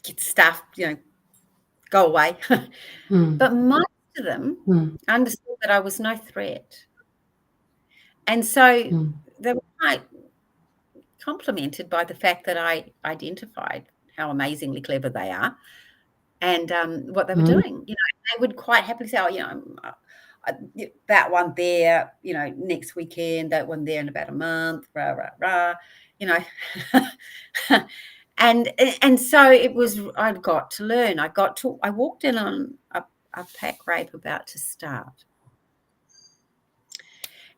get stuffed, you know, go away. But most of them understood that I was no threat. And so they were quite complimented by the fact that I identified how amazingly clever they are and what they were doing. You know, they would quite happily say, oh, you know, that one there, you know, next weekend, that one there in about a month, rah, rah, rah, you know. And so it was, I got to learn. I walked in on a pack rape about to start.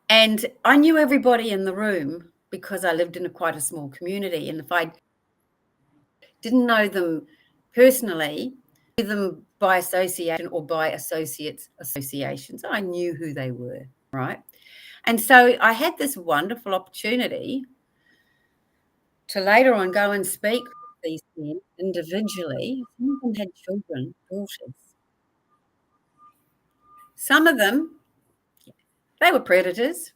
And I knew everybody in the room because I lived in quite a small community. And if I didn't know them personally, I knew them by association or by associations, I knew who they were, right? And so I had this wonderful opportunity to later on go and speak with these men individually. Some of them had children, daughters. Some of them, they were predators.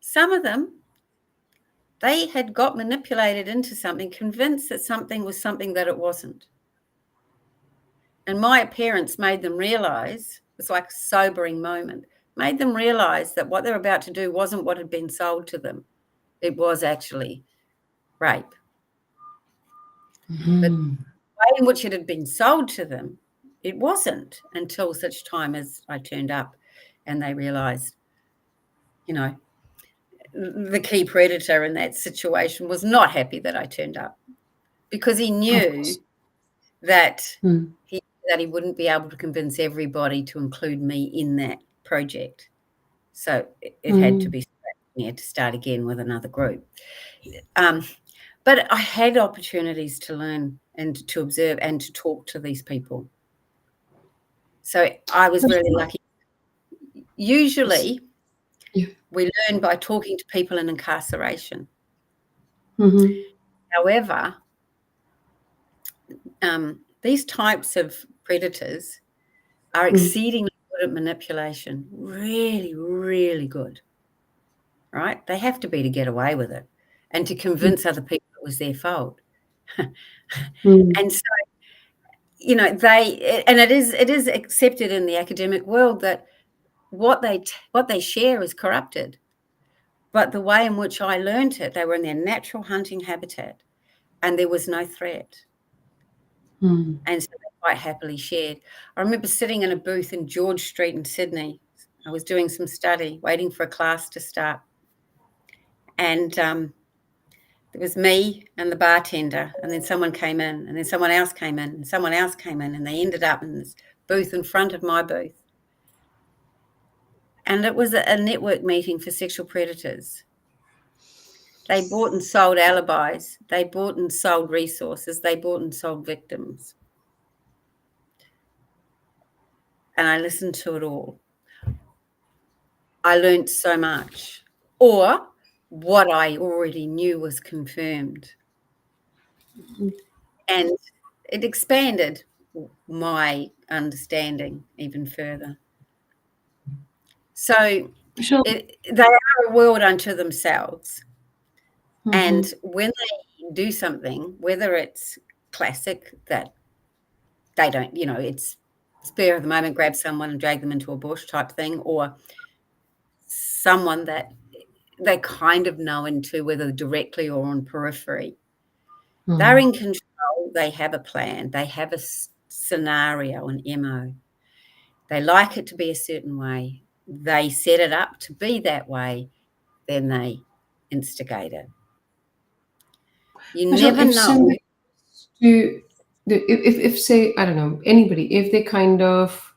Some of them, they had got manipulated into something, convinced that something was something that it wasn't. And my appearance made them realize, it's like a sobering moment, made them realize that what they're about to do wasn't what had been sold to them. It was actually rape. But the way in which it had been sold to them, it wasn't, until such time as I turned up and they realized, you know, the key predator in that situation was not happy that I turned up, because he knew that he wouldn't be able to convince everybody to include me in that project. So it had to be, he had to start again with another group. But I had opportunities to learn and to observe and to talk to these people. So I was really lucky. Usually Yeah. We learn by talking to people in incarceration. Mm-hmm. However, these types of predators are exceedingly good at manipulation. Really, really good. Right? They have to be to get away with it and to convince other people it was their fault. And so, it is accepted in the academic world that what they share is corrupted. But the way in which I learned it, they were in their natural hunting habitat and there was no threat. And so they quite happily shared. I remember sitting in a booth in George Street in Sydney. I was doing some study, waiting for a class to start. And it was me and the bartender, and then someone came in, and then someone else came in, and someone else came in, and they ended up in this booth in front of my booth. And it was a network meeting for sexual predators. They bought and sold alibis. They bought and sold resources. They bought and sold victims. And I listened to it all. I learned so much. Or what I already knew was confirmed. And it expanded my understanding even further. So they are a world unto themselves. And when they do something, whether it's classic that they don't, it's spur of the moment, grab someone and drag them into a bush type thing, or someone that they kind of know into, whether directly or on periphery. They're in control. They have a plan. They have a scenario, an MO. They like it to be a certain way. They set it up to be that way. Then they instigate it. You never know. If say, I don't know, anybody, if they kind of,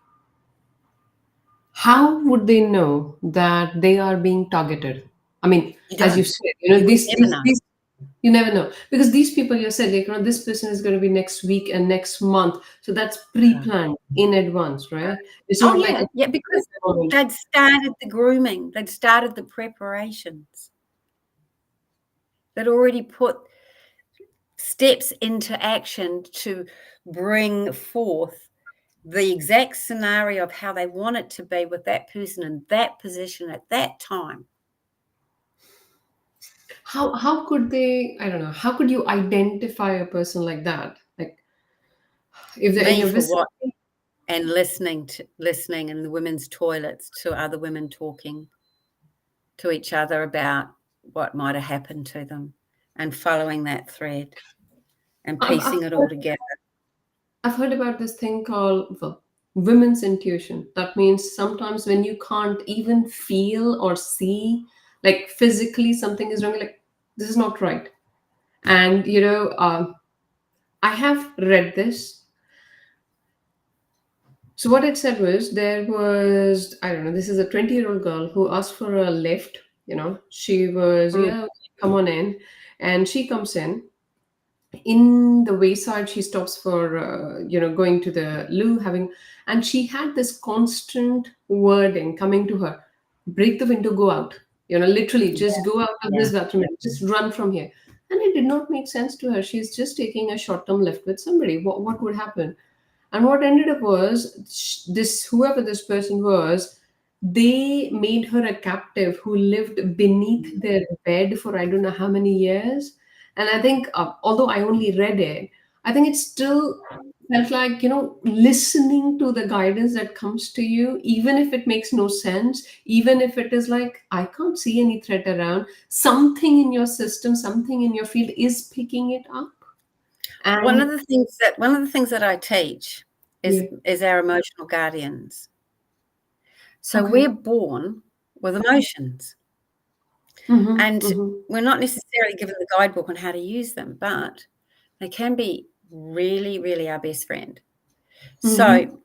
how would they know that they are being targeted? I mean, as you said, You would never know. you never know, because these people, you said, like, this person is going to be next week and next month, so that's pre-planned in advance, right? It's not like because they'd started the grooming, they'd started the preparations, they'd already put steps into action to bring forth the exact scenario of how they want it to be with that person in that position at that time. How could they, I don't know, how could you identify a person like that? Like, if they're in your vicinity? And listening in the women's toilets to other women talking to each other about what might have happened to them, and following that thread and piecing it all together. I've heard about this thing called, well, women's intuition. That means sometimes when you can't even feel or see, like physically something is wrong, like this is not right. And I have read this. So what it said was, there was, I don't know, this is a 20-year-old girl who asked for a lift. She was, yeah, come on in. And she comes in the wayside, she stops for going to the loo, and she had this constant wording coming to her: break the window, go out, literally just go out of this bathroom, just run from here. And it did not make sense to her. She's just taking a short-term lift with somebody. What would happen? And what ended up was, this, whoever this person was, they made her a captive who lived beneath their bed for I don't know how many years. And I think, although I only read it, I think it still felt like, listening to the guidance that comes to you, even if it makes no sense, even if it is like, I can't see any threat around, something in your system, something in your field is picking it up. And one of the things that I teach is our emotional guardians. So we're born with emotions. And we're not necessarily given the guidebook on how to use them, but they can be really, really our best friend. So,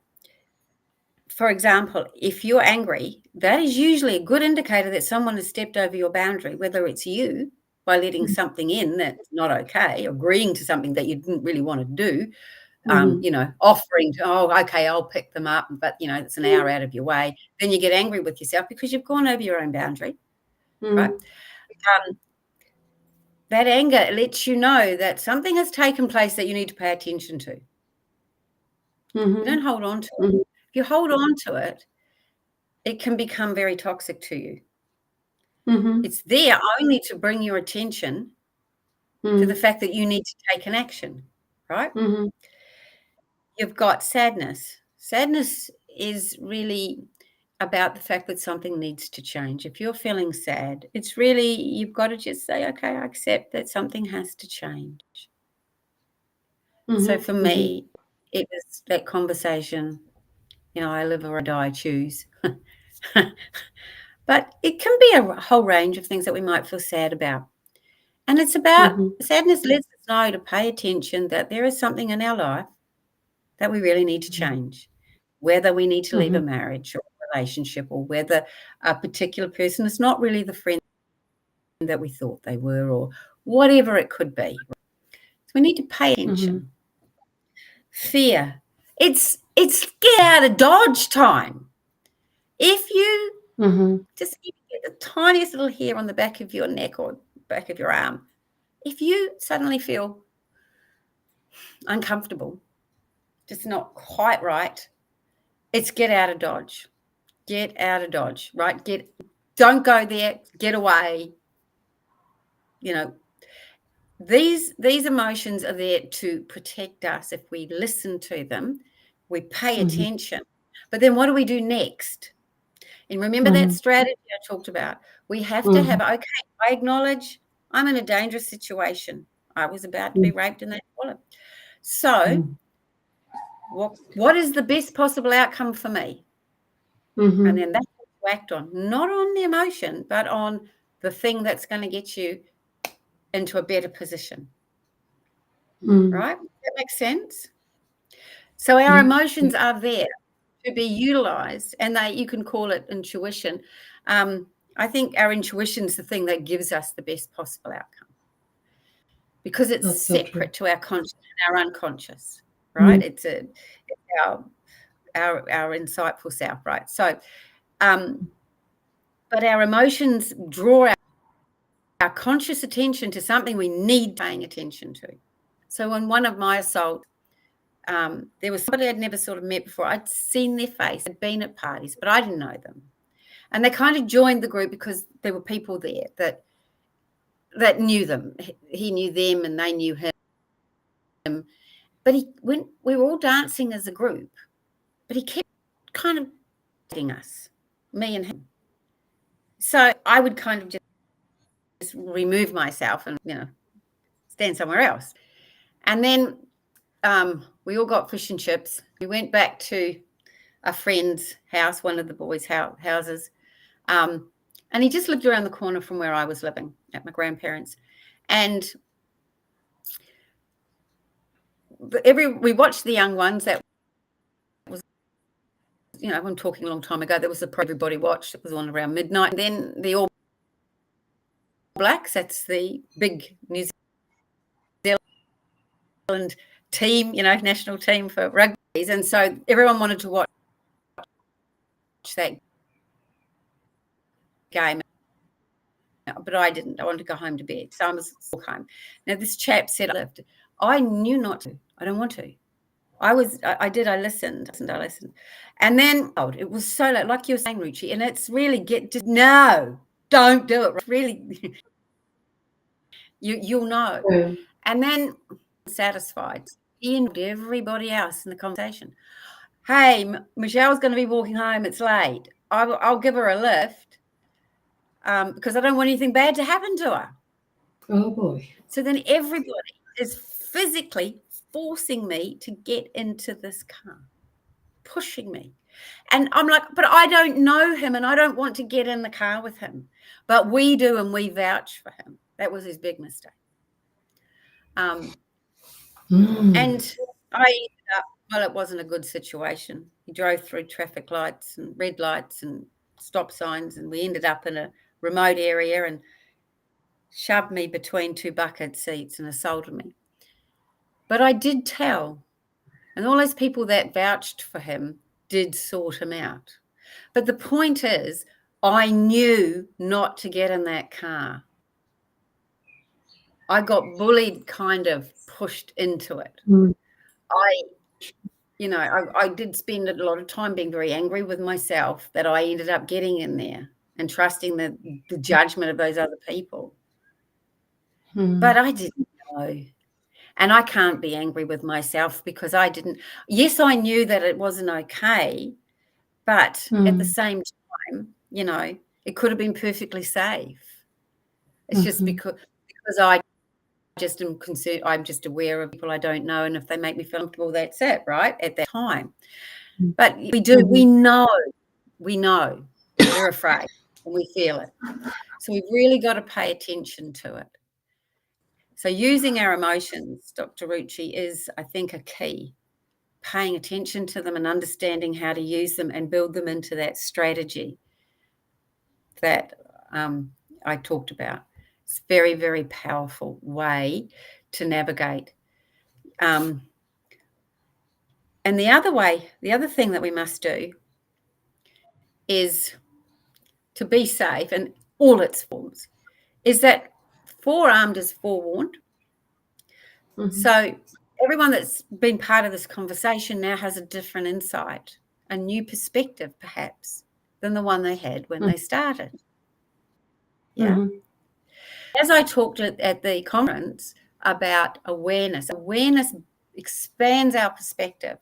for example, if you're angry, that is usually a good indicator that someone has stepped over your boundary, whether it's you by letting something in that's not okay, agreeing to something that you didn't really want to do, offering to, okay, I'll pick them up, but, it's an hour out of your way. Then you get angry with yourself because you've gone over your own boundary, right? That anger lets you know that something has taken place that you need to pay attention to. You don't hold on to it. If you hold on to it, it can become very toxic to you. It's there only to bring your attention to the fact that you need to take an action, right? You've got sadness. Sadness is really about the fact that something needs to change. If you're feeling sad, it's really, you've got to just say, okay, I accept that something has to change. So for me, it was that conversation, I live or I die, choose. But it can be a whole range of things that we might feel sad about. And it's about sadness lets us know to pay attention that there is something in our life that we really need to change, whether we need to leave a marriage or a relationship, or whether a particular person is not really the friend that we thought they were, or whatever it could be. So we need to pay attention. Fear. It's get out of Dodge time. If you just even get the tiniest little hair on the back of your neck or back of your arm, if you suddenly feel uncomfortable, just not quite right, it's get out of Dodge. Get out of Dodge, right? Don't go there, get away. These emotions are there to protect us. If we listen to them, we pay attention. But then what do we do next? And remember that strategy I talked about. We have to have, okay, I acknowledge I'm in a dangerous situation. I was about to be raped in that toilet. So what is the best possible outcome for me? And then that's what you act on, not on the emotion, but on the thing that's going to get you into a better position. Right? Does that make sense? So our emotions are there to be utilized, and you can call it intuition. I think our intuition is the thing that gives us the best possible outcome, because it's separate to our conscious and our unconscious, right? It's our insightful self, right? So, but our emotions draw our conscious attention to something we need paying attention to. So on one of my assaults, there was somebody I'd never sort of met before. I'd seen their face, I'd been at parties, but I didn't know them. And they kind of joined the group because there were people there that knew them. He knew them and they knew him. But when we were all dancing as a group, but he kept kind of dating us, me and him. So I would kind of just remove myself and, stand somewhere else. And then we all got fish and chips. We went back to a friend's house, one of the boys' houses. And he just lived around the corner from where I was living at my grandparents'. And we watched the young ones. That was, I'm talking a long time ago. That was the everybody watched. It was on around midnight. And then the All Blacks, that's the big New Zealand team, national team for rugby. And so everyone wanted to watch that game, but I didn't. I wanted to go home to bed, so I was home. Now this chap said I left. I knew not to. I don't want to. I listened, and then it was so late, like you were saying, Ruchi, and it's really no, don't do it. Really, you'll know. And then satisfied, and everybody else in the conversation. Hey, Michelle's going to be walking home. It's late. I'll give her a lift because I don't want anything bad to happen to her. Oh, boy. So then everybody is physically forcing me to get into this car, pushing me. And I'm like, but I don't know him and I don't want to get in the car with him. But we do, and we vouch for him. That was his big mistake. And I ended up, it wasn't a good situation. He drove through traffic lights and red lights and stop signs, and we ended up in a remote area and shoved me between two bucket seats and assaulted me. But I did tell And all those people that vouched for him did sort him out. But the point is, I knew not to get in that car. I got bullied, kind of pushed into it. I did spend a lot of time being very angry with myself that I ended up getting in there and trusting the judgment of those other people. But I didn't know. And I can't be angry with myself because I didn't. Yes, I knew that it wasn't okay, but at the same time, it could have been perfectly safe. It's just because I just am concerned. I'm just aware of people I don't know, and if they make me feel comfortable, that's it, right? At that time. But we know, we're afraid and we feel it. So we've really got to pay attention to it. So using our emotions, Dr. Rucci, is, I think, a key. Paying attention to them and understanding how to use them and build them into that strategy that I talked about. It's a very, very powerful way to navigate. And the other thing that we must do is to be safe in all its forms, is that forearmed is forewarned. So everyone that's been part of this conversation now has a different insight, a new perspective perhaps than the one they had when they started. Yeah. As I talked at the conference about awareness expands our perspective.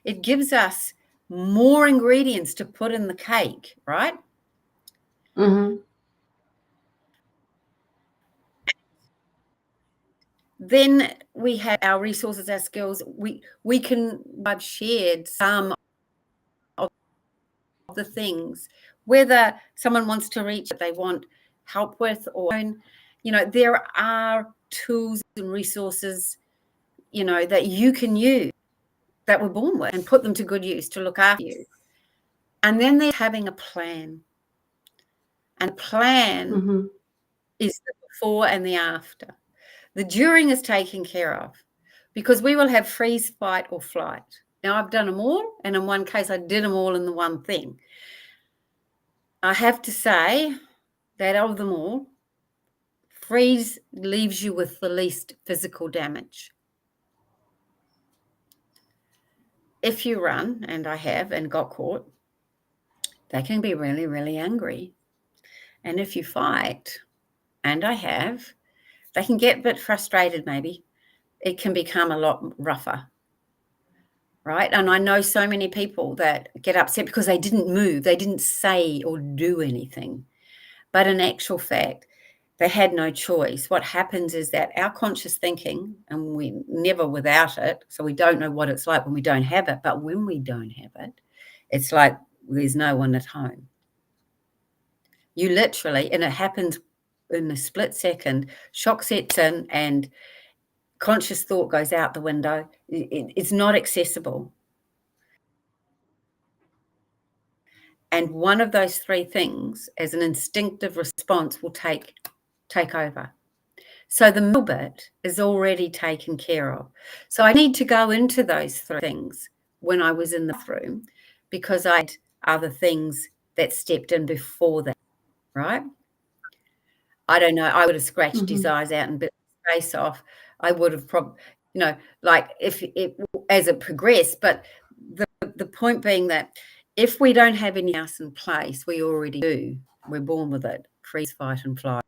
It gives us more ingredients to put in the cake, right? Then we have our resources, our skills. I've shared some of the things, whether someone wants to reach that they want help with, or there are tools and resources that you can use that we're born with and put them to good use to look after you. And then there's having a plan. And a plan is the before and the after. The during is taken care of because we will have freeze, fight, or flight. Now, I've done them all, and in one case, I did them all in the one thing. I have to say that of them all, freeze leaves you with the least physical damage. If you run, and I have and got caught, they can be really, really angry. And if you fight, and I have, they can get a bit frustrated maybe. It can become a lot rougher, right? And I know so many people that get upset because they didn't move, they didn't say or do anything. But in actual fact, they had no choice. What happens is that our conscious thinking, and we're never without it, so we don't know what it's like when we don't have it, but when we don't have it, it's like there's no one at home. You literally, and it happens in a split second, shock sets in and conscious thought goes out the window. It's not accessible. And one of those three things, as an instinctive response, will take over. So the middle bit is already taken care of. So I need to go into those three things when I was in the bathroom because I had other things that stepped in before that, right? I don't know. I would have scratched his eyes out and bit his face off. I would have probably, like if it as it progressed. But the point being that if we don't have anything else in place, we already do. We're born with it. Freeze, fight, and flight.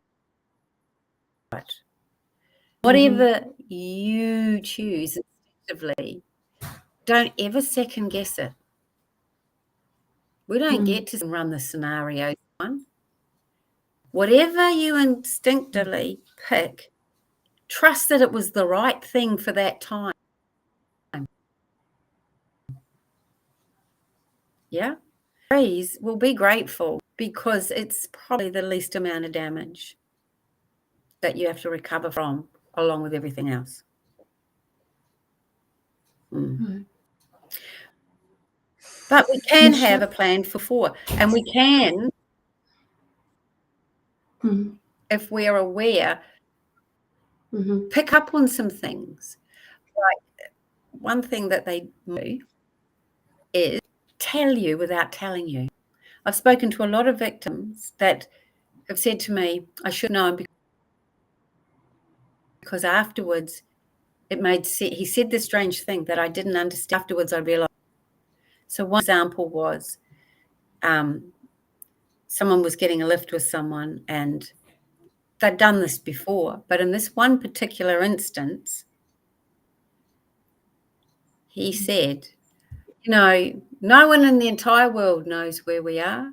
Whatever you choose instinctively, don't ever second guess it. We don't get to run the scenario one. Whatever you instinctively pick, trust that it was the right thing for that time. Yeah? Freeze, will be grateful because it's probably the least amount of damage that you have to recover from, along with everything else. But we can have a plan for 4, and we can, if we're aware, pick up on some things. Like one thing that they do is tell you without telling you. I've spoken to a lot of victims that have said to me, I should know because afterwards he said this strange thing that I didn't understand. Afterwards I realized. So one example was someone was getting a lift with someone and they'd done this before, but in this one particular instance, he said, no one in the entire world knows where we are.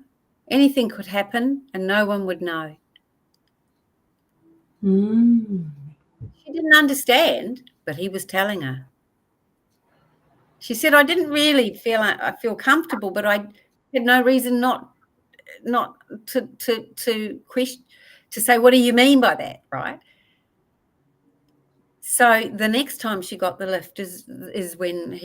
Anything could happen and no one would know. She didn't understand, but he was telling her. She said, I didn't really feel comfortable, but I had no reason not to question, to say, what do you mean by that, right? So the next time she got the lift is when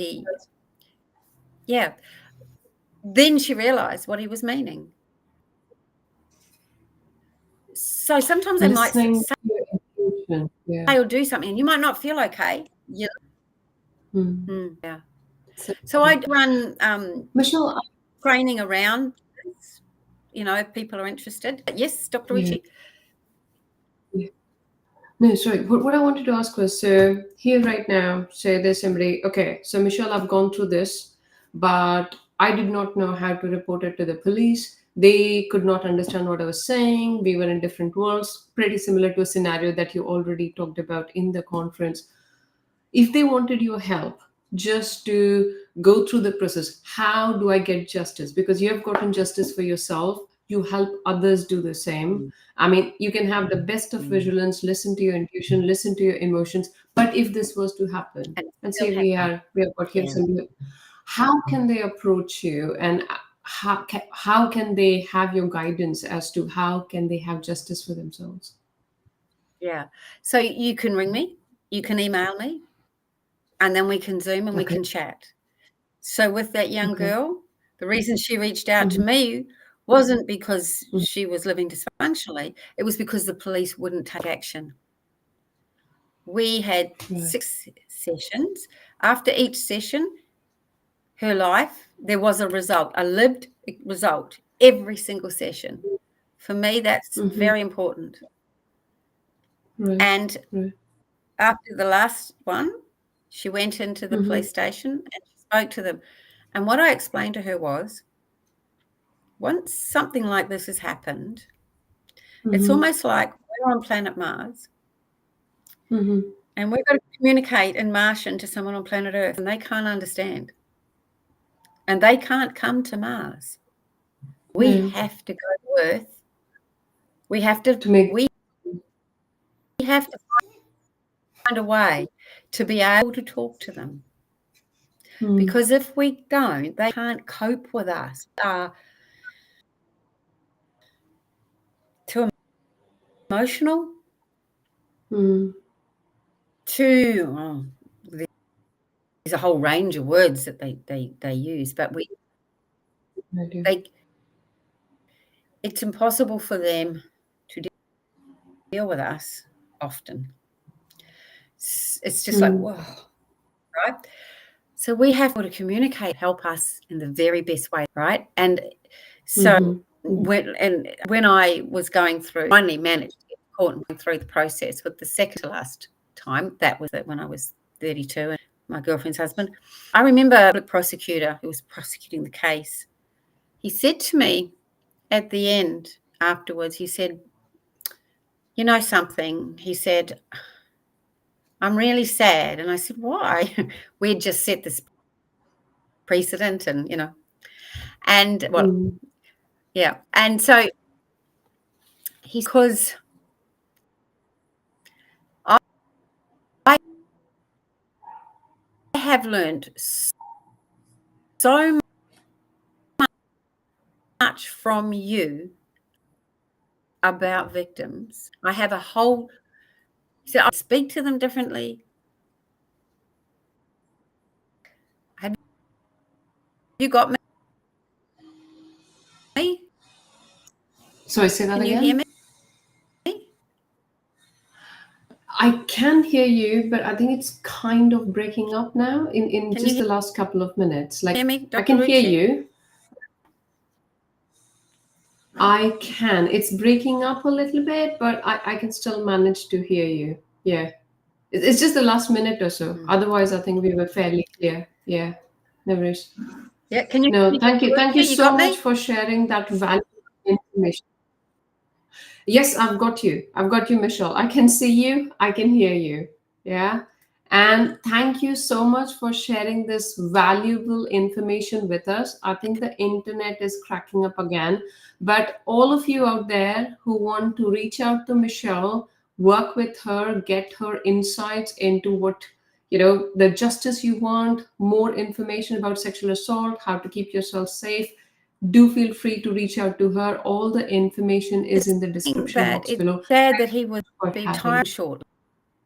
then she realized what he was meaning. So sometimes they might say or do something and you might not feel okay. Yeah. Yeah. So I run Michelle, training around this, if people are interested. Yes, Dr. Ricci? No, sorry. What I wanted to ask was, so here right now, say there's somebody, okay, so Michelle, I've gone through this, but I did not know how to report it to the police. They could not understand what I was saying. We were in different worlds, pretty similar to a scenario that you already talked about in the conference. If they wanted your help just to go through the process, how do I get justice? Because you have gotten justice for yourself, you help others do the same. I mean, you can have the best of vigilance, listen to your intuition, listen to your emotions, but if this was to happen, and say we are got here, how can they approach you, and how can they have your guidance as to how can they have justice for themselves? Yeah. So you can ring me, you can email me, and then we can Zoom and we can chat. So with that young girl, the reason she reached out to me wasn't because she was living dysfunctionally. It was because the police wouldn't take action. We had 6 sessions. After each session, her life, there was a result, a lived result, every single session. For me, that's very important. And after the last one, she went into the police station and she spoke to them. And what I explained to her was, once something like this has happened, it's almost like we're on planet Mars and we've got to communicate in Martian to someone on planet Earth and they can't understand. And they can't come to Mars. We have to go to Earth. We have to find a way to be able to talk to them. Because if we don't, they can't cope with us. Too emotional, too there's a whole range of words that they use, but it's impossible for them to deal with us often. It's just like, whoa, right? So we have to communicate, help us in the very best way, right? And so when I was going through, finally managed to get caught and through the process with the second to last time, that was when I was 32 and my girlfriend's husband, I remember the prosecutor who was prosecuting the case, he said to me at the end afterwards, he said, you know something? He said, I'm really sad. And I said, why? We'd just set this precedent and, and yeah. And so because I have learned so much from you about victims. I have a whole, so I speak to them differently. Have you got me? Sorry, say that Can again? you hear me? I can hear you, but I think it's kind of breaking up now in Can just you the last couple of minutes. hear Like, me, I Dr. can hear Ruchi? you. I can. It's breaking up a little bit, but I can still manage to hear you. Yeah. It's just the last minute or so. Otherwise, I think we were fairly clear. Yeah. No worries. Yeah, can you hear No, me, thank Dr. you. Thank you Ruchi? You so got much me? for sharing that valuable information. Yes, I've got you. I've got you, Michelle. I can see you. I can hear you. Yeah. And thank you so much for sharing this valuable information with us. I think the internet is cracking up again. But all of you out there who want to reach out to Michelle, work with her, get her insights into what, the justice you want, more information about sexual assault, how to keep yourself safe, do feel free to reach out to her. All the information is in the description That box it's below. sad that he will For be having tired shortly.